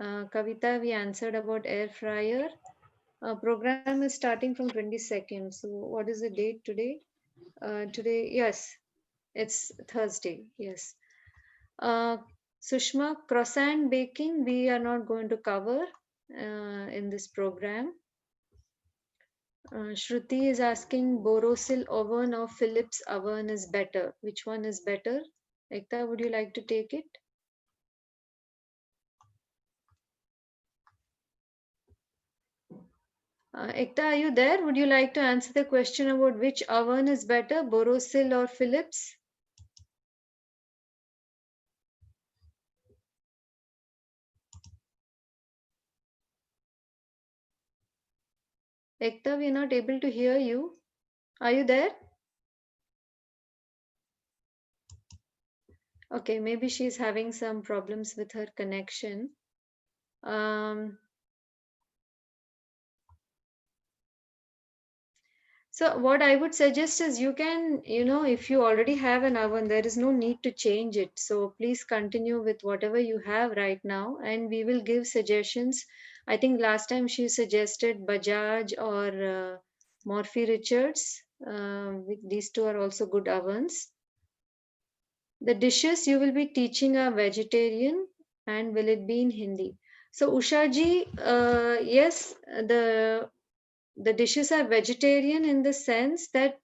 Kavita, we answered about air fryer. Program is starting from 22nd. So what is the date today? Today, yes, it's Thursday. Yes. Uh, Sushma, croissant baking, we are not going to cover in this program. Shruti is asking, Borosil oven or Philips oven is better. Which one is better? Ekta, would you like to take it? Ekta, are you there? Would you like to answer the question about which oven is better, Borosil or Philips? Ekta, we are not able to hear you. Are you there? Okay, maybe she's having some problems with her connection. So what I would suggest is you can, if you already have an oven, there is no need to change it. So please continue with whatever you have right now, and we will give suggestions. I think last time she suggested Bajaj or Morphy Richards. These two are also good ovens. The dishes you will be teaching are vegetarian, and will it be in Hindi? So Usha ji, yes, the dishes are vegetarian in the sense that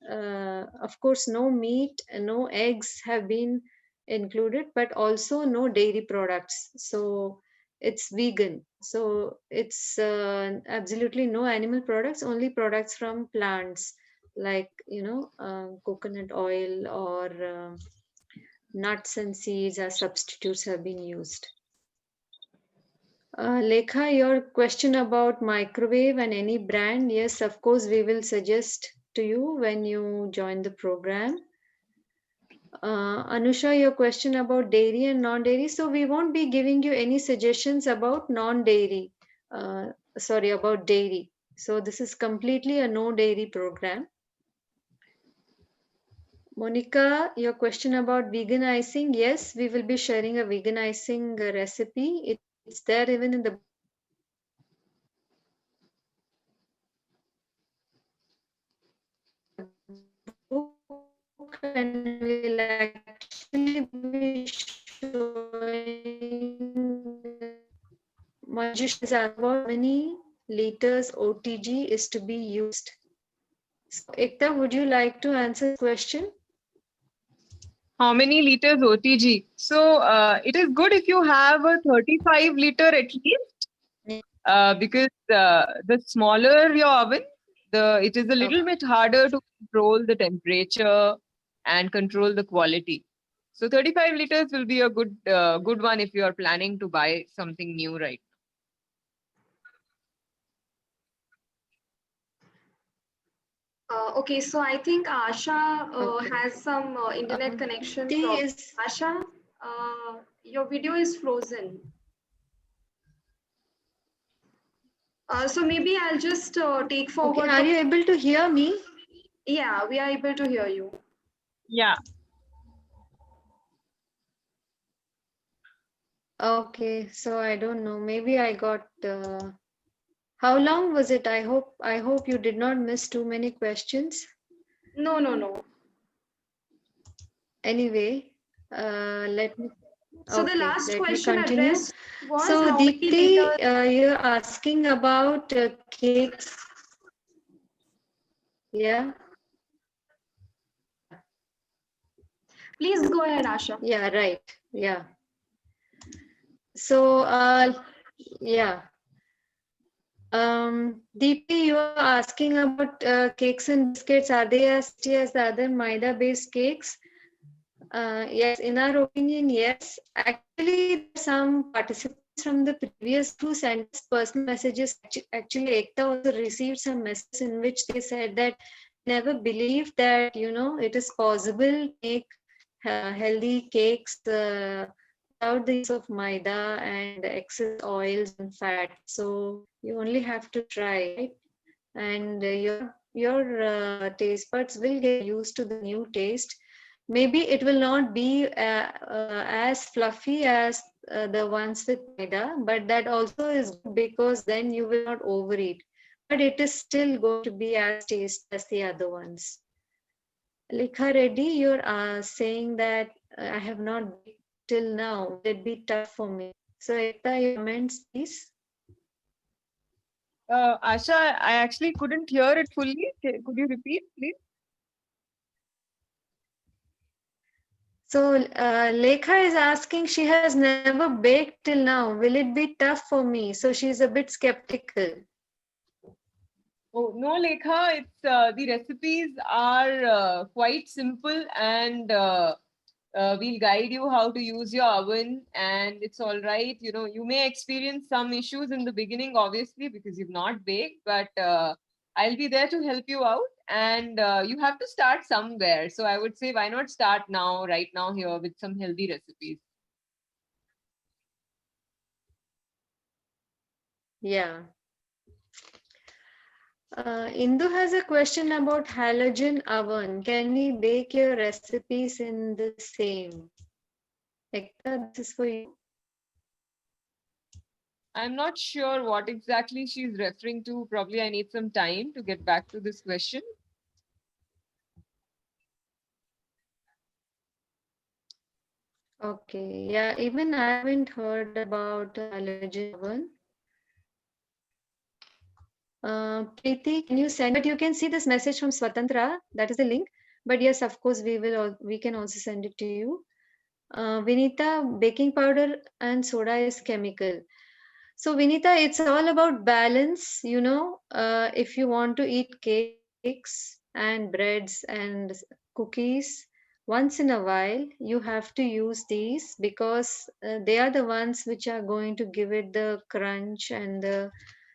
of course no meat and no eggs have been included, but also no dairy products. So it's vegan, so it's absolutely no animal products, only products from plants, like coconut oil or nuts and seeds as substitutes have been used. Lekha, your question about microwave and any brand, yes, of course, we will suggest to you when you join the program. Anusha, your question about dairy and non-dairy. So we won't be giving you any suggestions about non-dairy, sorry, about dairy. So this is completely a no dairy program. Monica, your question about vegan icing. Yes, we will be sharing a vegan icing recipe. It's there even in the book, and we'll actually be showing Manjush about how many liters OTG is to be used. So, Ekta, would you like to answer the question? How many liters OTG? So it is good if you have a 35 liter at least, because the smaller your oven, it is a little bit harder to control the temperature and control the quality. So 35 liters will be a good one if you are planning to buy something new, right? Okay, so I think Asha Okay. has some internet connection problem. Is Asha, your video is frozen. So maybe I'll just take okay. forward. Are you able to hear me? Yeah, we are able to hear you. Yeah. Okay, so I don't know. Maybe I got. How long was it? I hope you did not miss too many questions. No, no, no. Anyway, let me. So the Okay, last let me question continue. addressed was So how many liters? Deepti, you're asking about cakes. Yeah. Please go ahead, Asha. Yeah. Right. Yeah. So yeah. Deepti, you are asking about cakes and biscuits. Are they as tasty as the other maida-based cakes? Yes, in our opinion, yes. Actually, some participants from the previous who sent us personal messages. Actually, Ekta also received some messages in which they said that never believed that it is possible to make healthy cakes without the use of maida and excess oils and fat. So you only have to try, right? And your taste buds will get used to the new taste. Maybe it will not be as fluffy as the ones with maida, but that also is good because then you will not overeat. But it is still going to be as tasty as the other ones. Lekha Reddy, you're saying that I have not baked till now. Will it be tough for me? So, Ekta, your comments, please. Asha, I actually couldn't hear it fully. Could you repeat, please? So, Lekha is asking, she has never baked till now. Will it be tough for me? So, she's a bit skeptical. Oh, no, Lekha, it's the recipes are quite simple, and we'll guide you how to use your oven, and it's all right. You know, you may experience some issues in the beginning, obviously, because you've not baked, but I'll be there to help you out, and you have to start somewhere. So I would say, why not start now, right now, here with some healthy recipes? Yeah. Indu has a question about halogen oven. Can we bake your recipes in the same? Ekta, this is for you. I'm not sure what exactly she's referring to. Probably I need some time to get back to this question. Okay. Yeah, even I haven't heard about halogen oven. Preeti, can you send? But you can see this message from Swatantra. That is the link. But yes, of course, we can also send it to you. Vinita, baking powder and soda is chemical. So Vinita, it's all about balance. If you want to eat cakes and breads and cookies, once in a while you have to use these, because they are the ones which are going to give it the crunch and the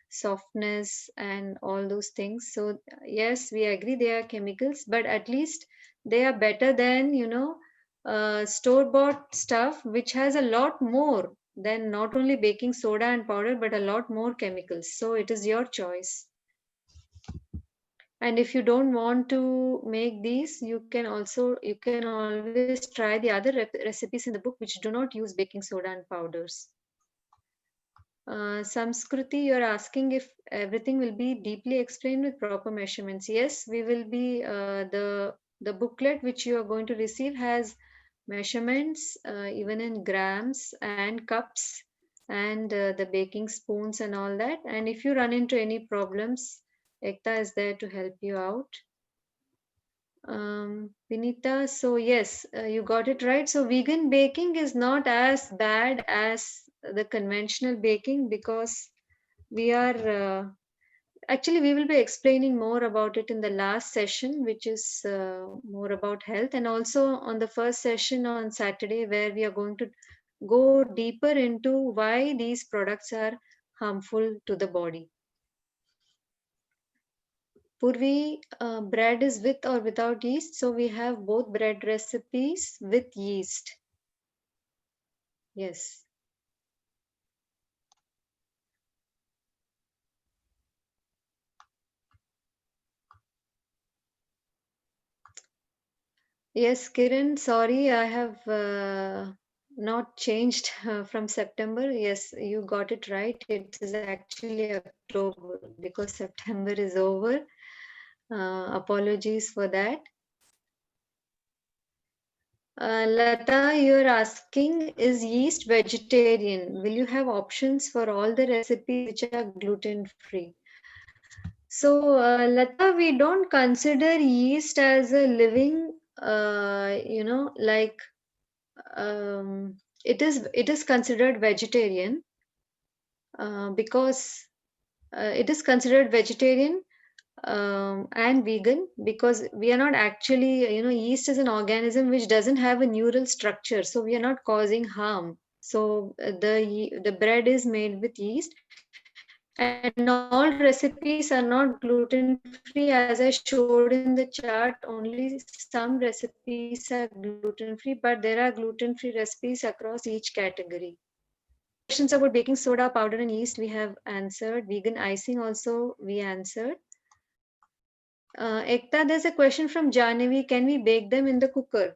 softness and all those things. So yes, we agree they are chemicals, but at least they are better than, store bought stuff which has a lot more than not only baking soda and powder but a lot more chemicals. So it is your choice. And if you don't want to make these, you can always try the other recipes in the book which do not use baking soda and powders. Samskruti, you're asking if everything will be deeply explained with proper measurements. Yes, we will be, the booklet which you are going to receive has measurements even in grams and cups, and the baking spoons and all that. And if you run into any problems, Ekta is there to help you out. Vinita, so yes, you got it right. So vegan baking is not as bad as the conventional baking, because we are actually, we will be explaining more about it in the last session, which is more about health, and also on the first session on Saturday, where we are going to go deeper into why these products are harmful to the body. Purvi, bread is with or without yeast? So we have both bread recipes with yeast. Yes. Yes, Kiran, sorry, I have not changed from September. Yes, you got it right. It is actually October because September is over. Apologies for that. Lata, you're asking, is yeast vegetarian? Will you have options for all the recipes which are gluten-free? So, Lata, we don't consider yeast as a living, like it is considered vegetarian because it is considered vegetarian and vegan, because we are not actually, yeast is an organism which doesn't have a neural structure, so we are not causing harm. So the bread is made with yeast, and all recipes are not gluten free. As I showed in the chart, only some recipes are gluten free, but there are gluten free recipes across each category. Questions about baking soda, powder, and yeast we have answered. Vegan icing also we answered. Ekta, there's a question from Jahnavi. Can we bake them in the cooker?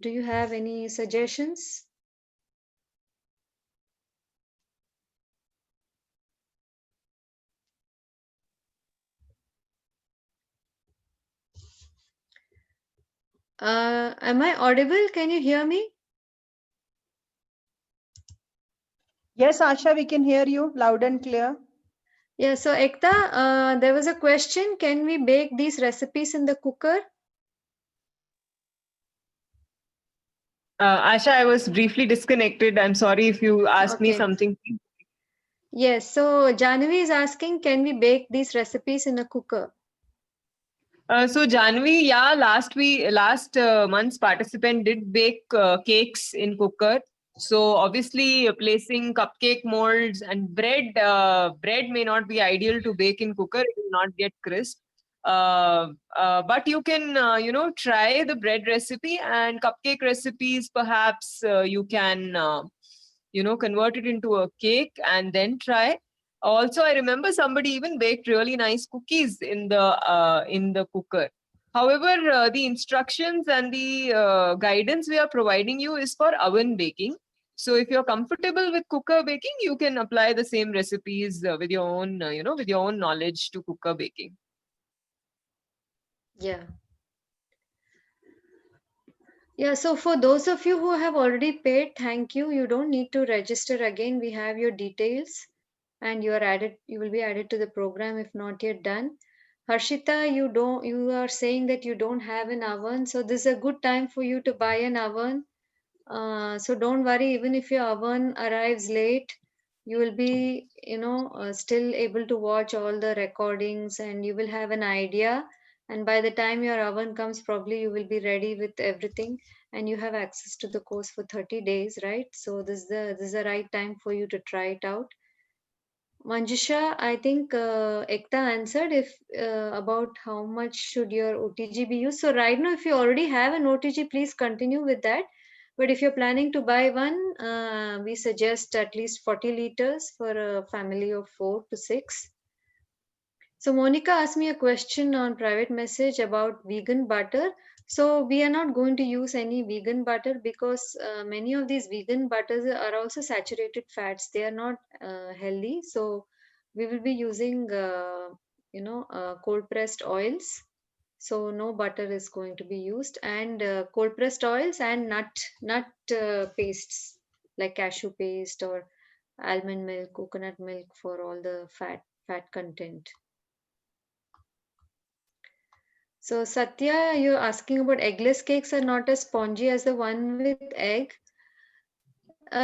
Do you have any suggestions? Am I audible? Can you hear me? Yes, Asha, we can hear you loud and clear. Yeah, so Ekta, there was a question. Can we bake these recipes in the cooker? Asha, I was briefly disconnected. I'm sorry if you asked me Okay. something. Yes, so Jahnavi is asking, can we bake these recipes in a cooker? So Janvi, yeah, last month's participant did bake cakes in cooker. So obviously placing cupcake molds and bread may not be ideal to bake in cooker. It will not get crisp. But you can, try the bread recipe, and cupcake recipes. Perhaps you can, convert it into a cake and then try. Also, I remember somebody even baked really nice cookies in the cooker. However, the instructions and the guidance we are providing you is for oven baking. So if you're comfortable with cooker baking, you can apply the same recipes with your own, with your own knowledge to cooker baking. Yeah. Yeah, so for those of you who have already paid, thank you. You don't need to register again. We have your details, and you will be added to the program if not yet done. Harshita, you are saying that you don't have an oven, so this is a good time for you to buy an oven. So don't worry, even if your oven arrives late, you will be, still able to watch all the recordings, and you will have an idea. And by the time your oven comes, probably you will be ready with everything, and you have access to the course for 30 days, right? So this is the right time for you to try it out. Manjusha, I think Ekta answered if about how much should your OTG be used. So right now, if you already have an OTG, please continue with that. But if you're planning to buy one, we suggest at least 40 liters for a family of 4 to 6. So Monica asked me a question on private message about vegan butter. So we are not going to use any vegan butter because many of these vegan butters are also saturated fats. They are not healthy. So we will be using, cold pressed oils. So no butter is going to be used, and cold pressed oils and nut pastes like cashew paste or almond milk, coconut milk for all the fat content. So Satya, you're asking about eggless cakes are not as spongy as the one with egg.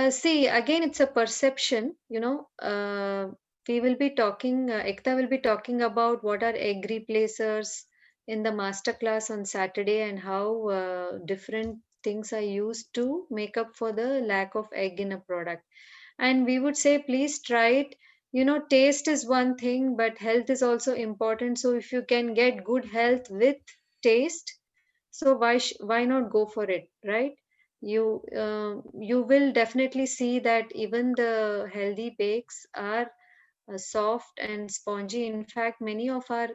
See, again, it's a perception. We will be talking. Ekta will be talking about what are egg replacers in the master class on Saturday and how different things are used to make up for the lack of egg in a product. And we would say, please try it. Taste is one thing, but health is also important. So if you can get good health with taste, so why not go for it, right? You will definitely see that even the healthy bakes are soft and spongy. In fact, many of our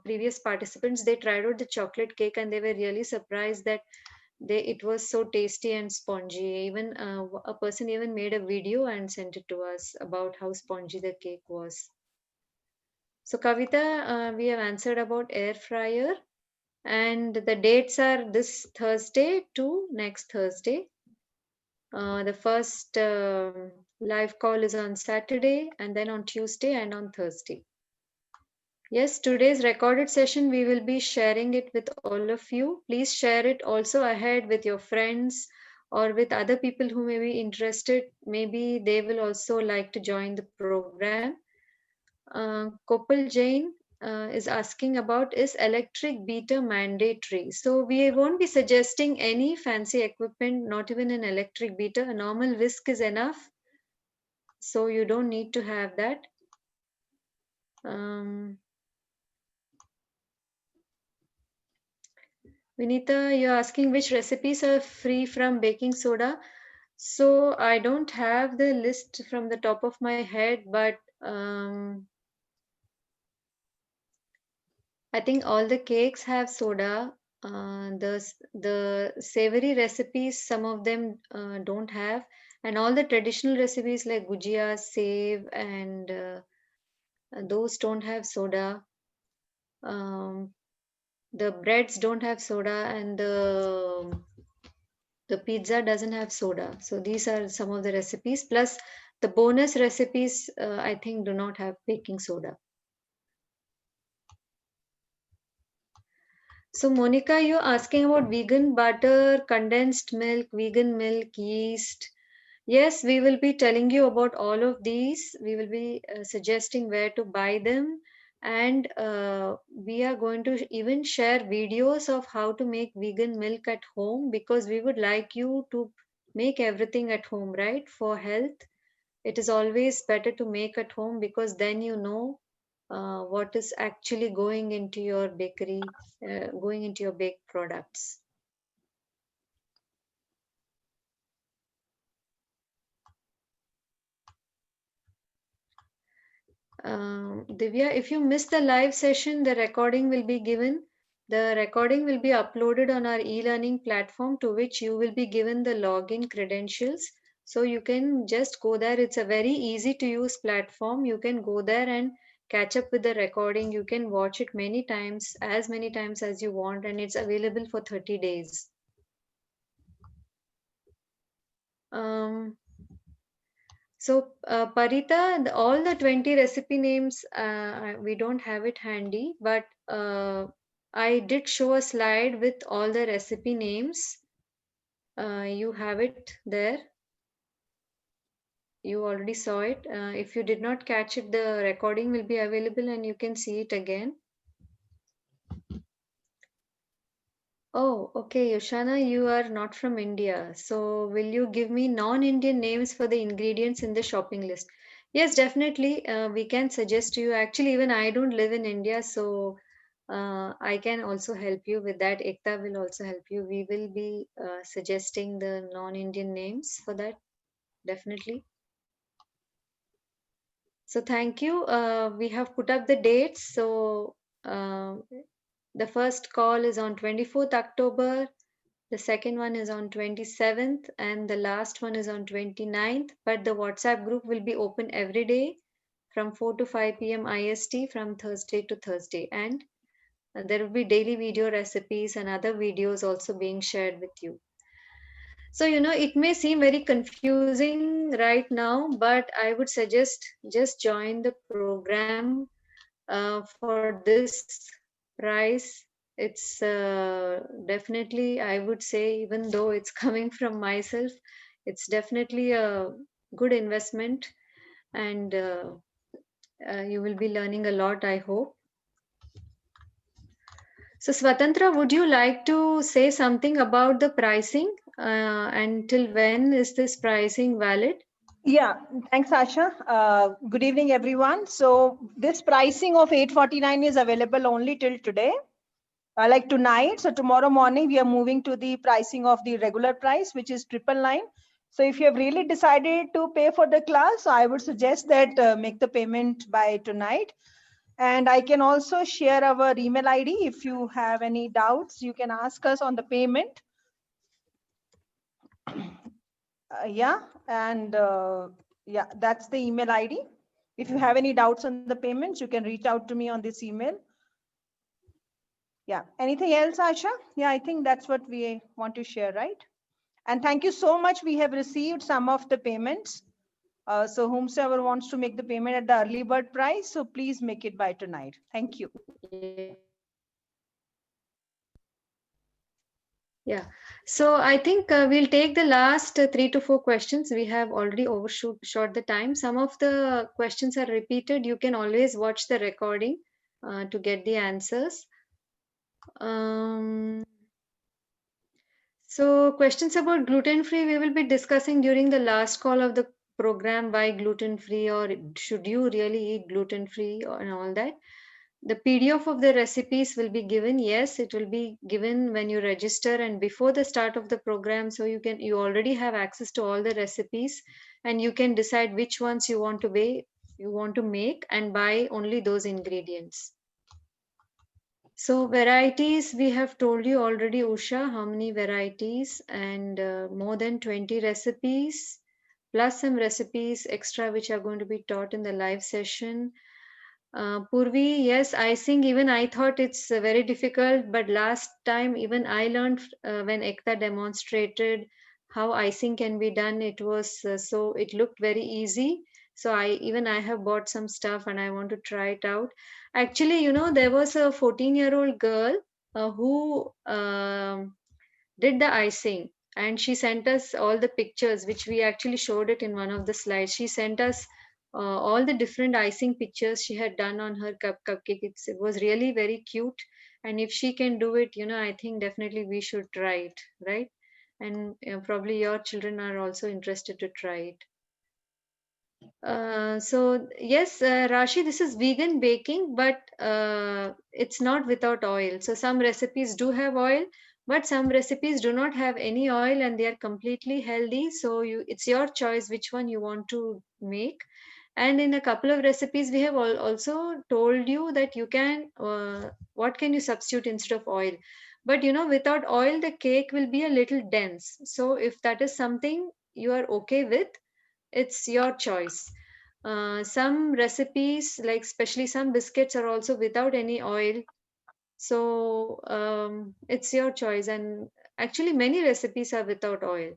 previous participants, they tried out the chocolate cake and they were really surprised that it was so tasty and spongy. Even a person even made a video and sent it to us about how spongy the cake was. So Kavita, we have answered about air fryer, and the dates are this Thursday to next Thursday. The first live call is on Saturday, and then on Tuesday and on Thursday. Yes, today's recorded session, we will be sharing it with all of you. Please share it also ahead with your friends or with other people who may be interested. Maybe they will also like to join the program. Kopal Jain is asking about, is electric beater mandatory? So we won't be suggesting any fancy equipment, not even an electric beater. A normal whisk is enough. So you don't need to have that. Vinita, you're asking which recipes are free from baking soda. So I don't have the list from the top of my head, but I think all the cakes have soda. The savory recipes, some of them don't have, and all the traditional recipes like gujia, save, and those don't have soda. The breads don't have soda, and the pizza doesn't have soda. So these are some of the recipes. Plus, the bonus recipes, I think, do not have baking soda. So Monica, you're asking about vegan butter, condensed milk, vegan milk, yeast. Yes, we will be telling you about all of these. We will be suggesting where to buy them. And we are going to even share videos of how to make vegan milk at home, because we would like you to make everything at home, right? For health, it is always better to make at home, because then you know what is actually going into your bakery, going into your baked products. Divya, if you missed the live session, the recording will be given. The recording will be uploaded on our e-learning platform, to which you will be given the login credentials. So you can just go there. It's a very easy to use platform. You can go there and catch up with the recording. You can watch it many times as you want, and it's available for 30 days. So Parita, all the 20 recipe names, we don't have it handy, but I did show a slide with all the recipe names. You have it there. You already saw it. If you did not catch it, the recording will be available and you can see it again. Oh, okay, Yoshana, you are not from India. So will you give me non-Indian names for the ingredients in the shopping list? Yes, definitely. We can suggest you. Actually, even I don't live in India, so I can also help you with that. Ekta will also help you. We will be suggesting the non-Indian names for that, definitely. So thank you. We have put up the dates. So the first call is on 24th October. The second one is on 27th and the last one is on 29th. But the WhatsApp group will be open every day from 4 to 5 p.m. IST from Thursday to Thursday. And there will be daily video recipes and other videos also being shared with you. So, it may seem very confusing right now, but I would suggest just join the program for this price. It's definitely, I would say, even though it's coming from myself, it's definitely a good investment, and you will be learning a lot, I hope. So, Swatantra, would you like to say something about the pricing? Until when is this pricing valid? Yeah, thanks, Asha. Good evening, everyone. So this pricing of 849 is available only till today, like tonight. So tomorrow morning, we are moving to the pricing of the regular price, which is 999. So if you have really decided to pay for the class, I would suggest that make the payment by tonight. And I can also share our email ID. If you have any doubts, you can ask us on the payment. Yeah, and yeah, that's the email ID. If you have any doubts on the payments, you can reach out to me on this email. Yeah, anything else, Asha? Yeah, I think that's what we want to share, right? And thank you so much. We have received some of the payments. So whomsoever wants to make the payment at the early bird price, so please make it by tonight. Thank you. Yeah. So I think we'll take the last 3 to 4 questions. We have already short the time. Some of the questions are repeated. You can always watch the recording to get the answers. So questions about gluten-free, we will be discussing during the last call of the program, why gluten-free or should you really eat gluten-free and all that. The PDF of the recipes will be given. Yes, it will be given when you register and before the start of the program. So you already have access to all the recipes and you can decide which ones you want to make and buy only those ingredients. So varieties, we have told you already, Usha, how many varieties and more than 20 recipes, plus some recipes extra which are going to be taught in the live session. Purvi, yes, icing, even I thought it's very difficult, but last time even I learned when Ekta demonstrated how icing can be done, it was it looked very easy. So I have bought some stuff and I want to try it out. Actually, there was a 14-year-old girl who did the icing and she sent us all the pictures, which we actually showed it in one of the slides. She sent us all the different icing pictures she had done on her cupcake. It was really very cute. And if she can do it, I think definitely we should try it, right? And probably your children are also interested to try it. So yes, Rashi, this is vegan baking, but it's not without oil. So some recipes do have oil, but some recipes do not have any oil and they are completely healthy. So it's your choice which one you want to make. And in a couple of recipes, we have also told you that you can, what can you substitute instead of oil? But without oil, the cake will be a little dense. So if that is something you are okay with, it's your choice. Some recipes, like especially some biscuits, are also without any oil. So it's your choice. And actually, many recipes are without oil.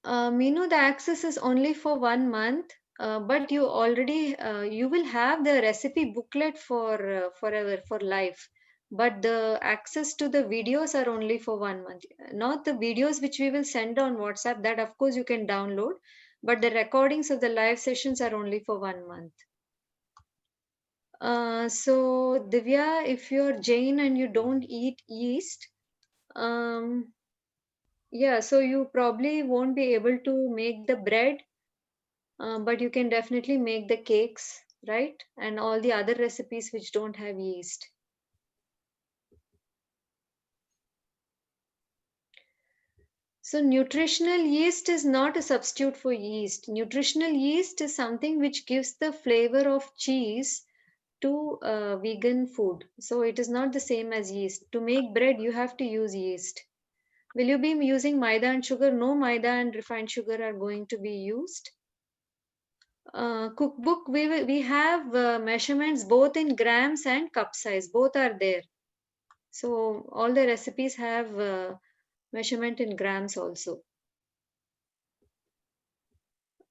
Meenu, the access is only for 1 month, but you will have the recipe booklet for forever, for life. But the access to the videos are only for 1 month. Not the videos which we will send on WhatsApp, that of course you can download, but the recordings of the live sessions are only for 1 month. So Divya, if you're Jain and you don't eat yeast, um, yeah, so you probably won't be able to make the bread, but you can definitely make the cakes, right? And all the other recipes which don't have yeast. So nutritional yeast is not a substitute for yeast. Nutritional yeast is something which gives the flavor of cheese to vegan food. So it is not the same as yeast. To make bread, you have to use yeast. Will you be using maida and sugar? No, maida and refined sugar are going to be used. Cookbook, we have measurements both in grams and cup size. Both are there. So all the recipes have measurement in grams also.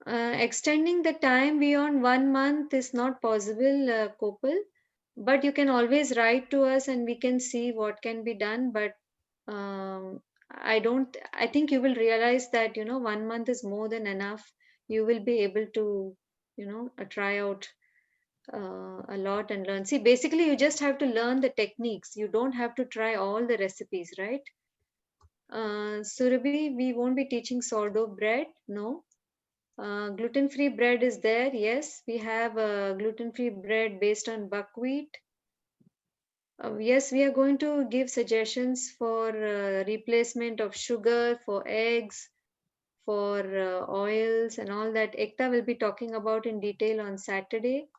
Extending the time beyond 1 month is not possible, Kopal, but you can always write to us and we can see what can be done. But I think you will realize that, 1 month is more than enough. You will be able to, try out a lot and learn. See, basically, you just have to learn the techniques. You don't have to try all the recipes, right? Surabhi, we won't be teaching sourdough bread, no. Gluten-free bread is there. Yes, we have gluten-free bread based on buckwheat. Yes, we are going to give suggestions for replacement of sugar, for eggs, for oils and all that. Ekta will be talking about in detail on Saturday.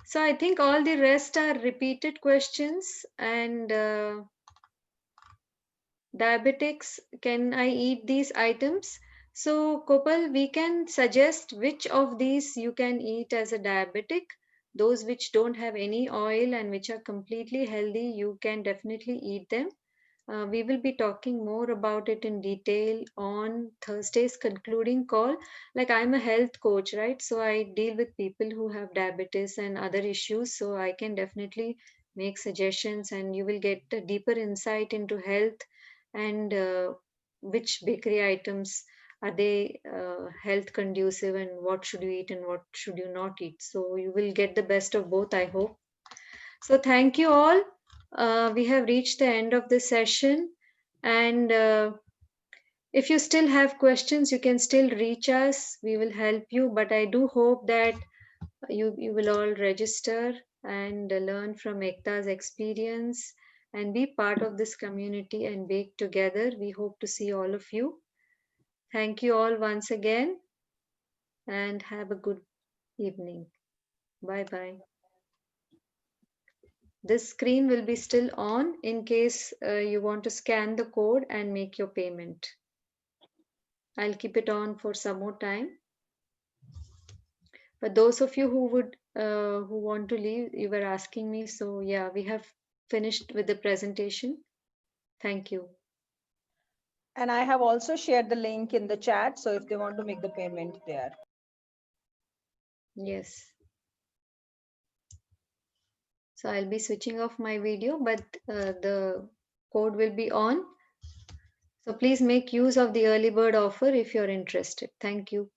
So I think all the rest are repeated questions and diabetics, can I eat these items? So, Kopal, we can suggest which of these you can eat as a diabetic. Those which don't have any oil and which are completely healthy, you can definitely eat them. We will be talking more about it in detail on Thursday's concluding call. Like, I'm a health coach, right? So I deal with people who have diabetes and other issues. So I can definitely make suggestions and you will get a deeper insight into health and which bakery items are they health conducive and what should you eat and what should you not eat. So you will get the best of both, I hope. So thank you all. We have reached the end of the session and if you still have questions, you can still reach us. We will help you, but I do hope that you will all register and learn from Ekta's experience and be part of this community and bake together. We hope to see all of you. Thank you all once again and have a good evening. Bye bye. This screen will be still on in case you want to scan the code and make your payment. I'll keep it on for some more time. But those of you who want to leave, you were asking me. So yeah, we have finished with the presentation. Thank you. And I have also shared the link in the chat. So if they want to make the payment there. Yes. So I'll be switching off my video, but the code will be on. So please make use of the early bird offer if you're interested. Thank you.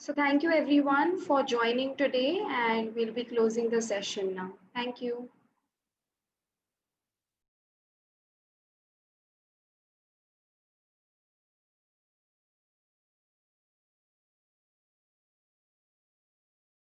So thank you everyone for joining today, and we'll be closing the session now. Thank you.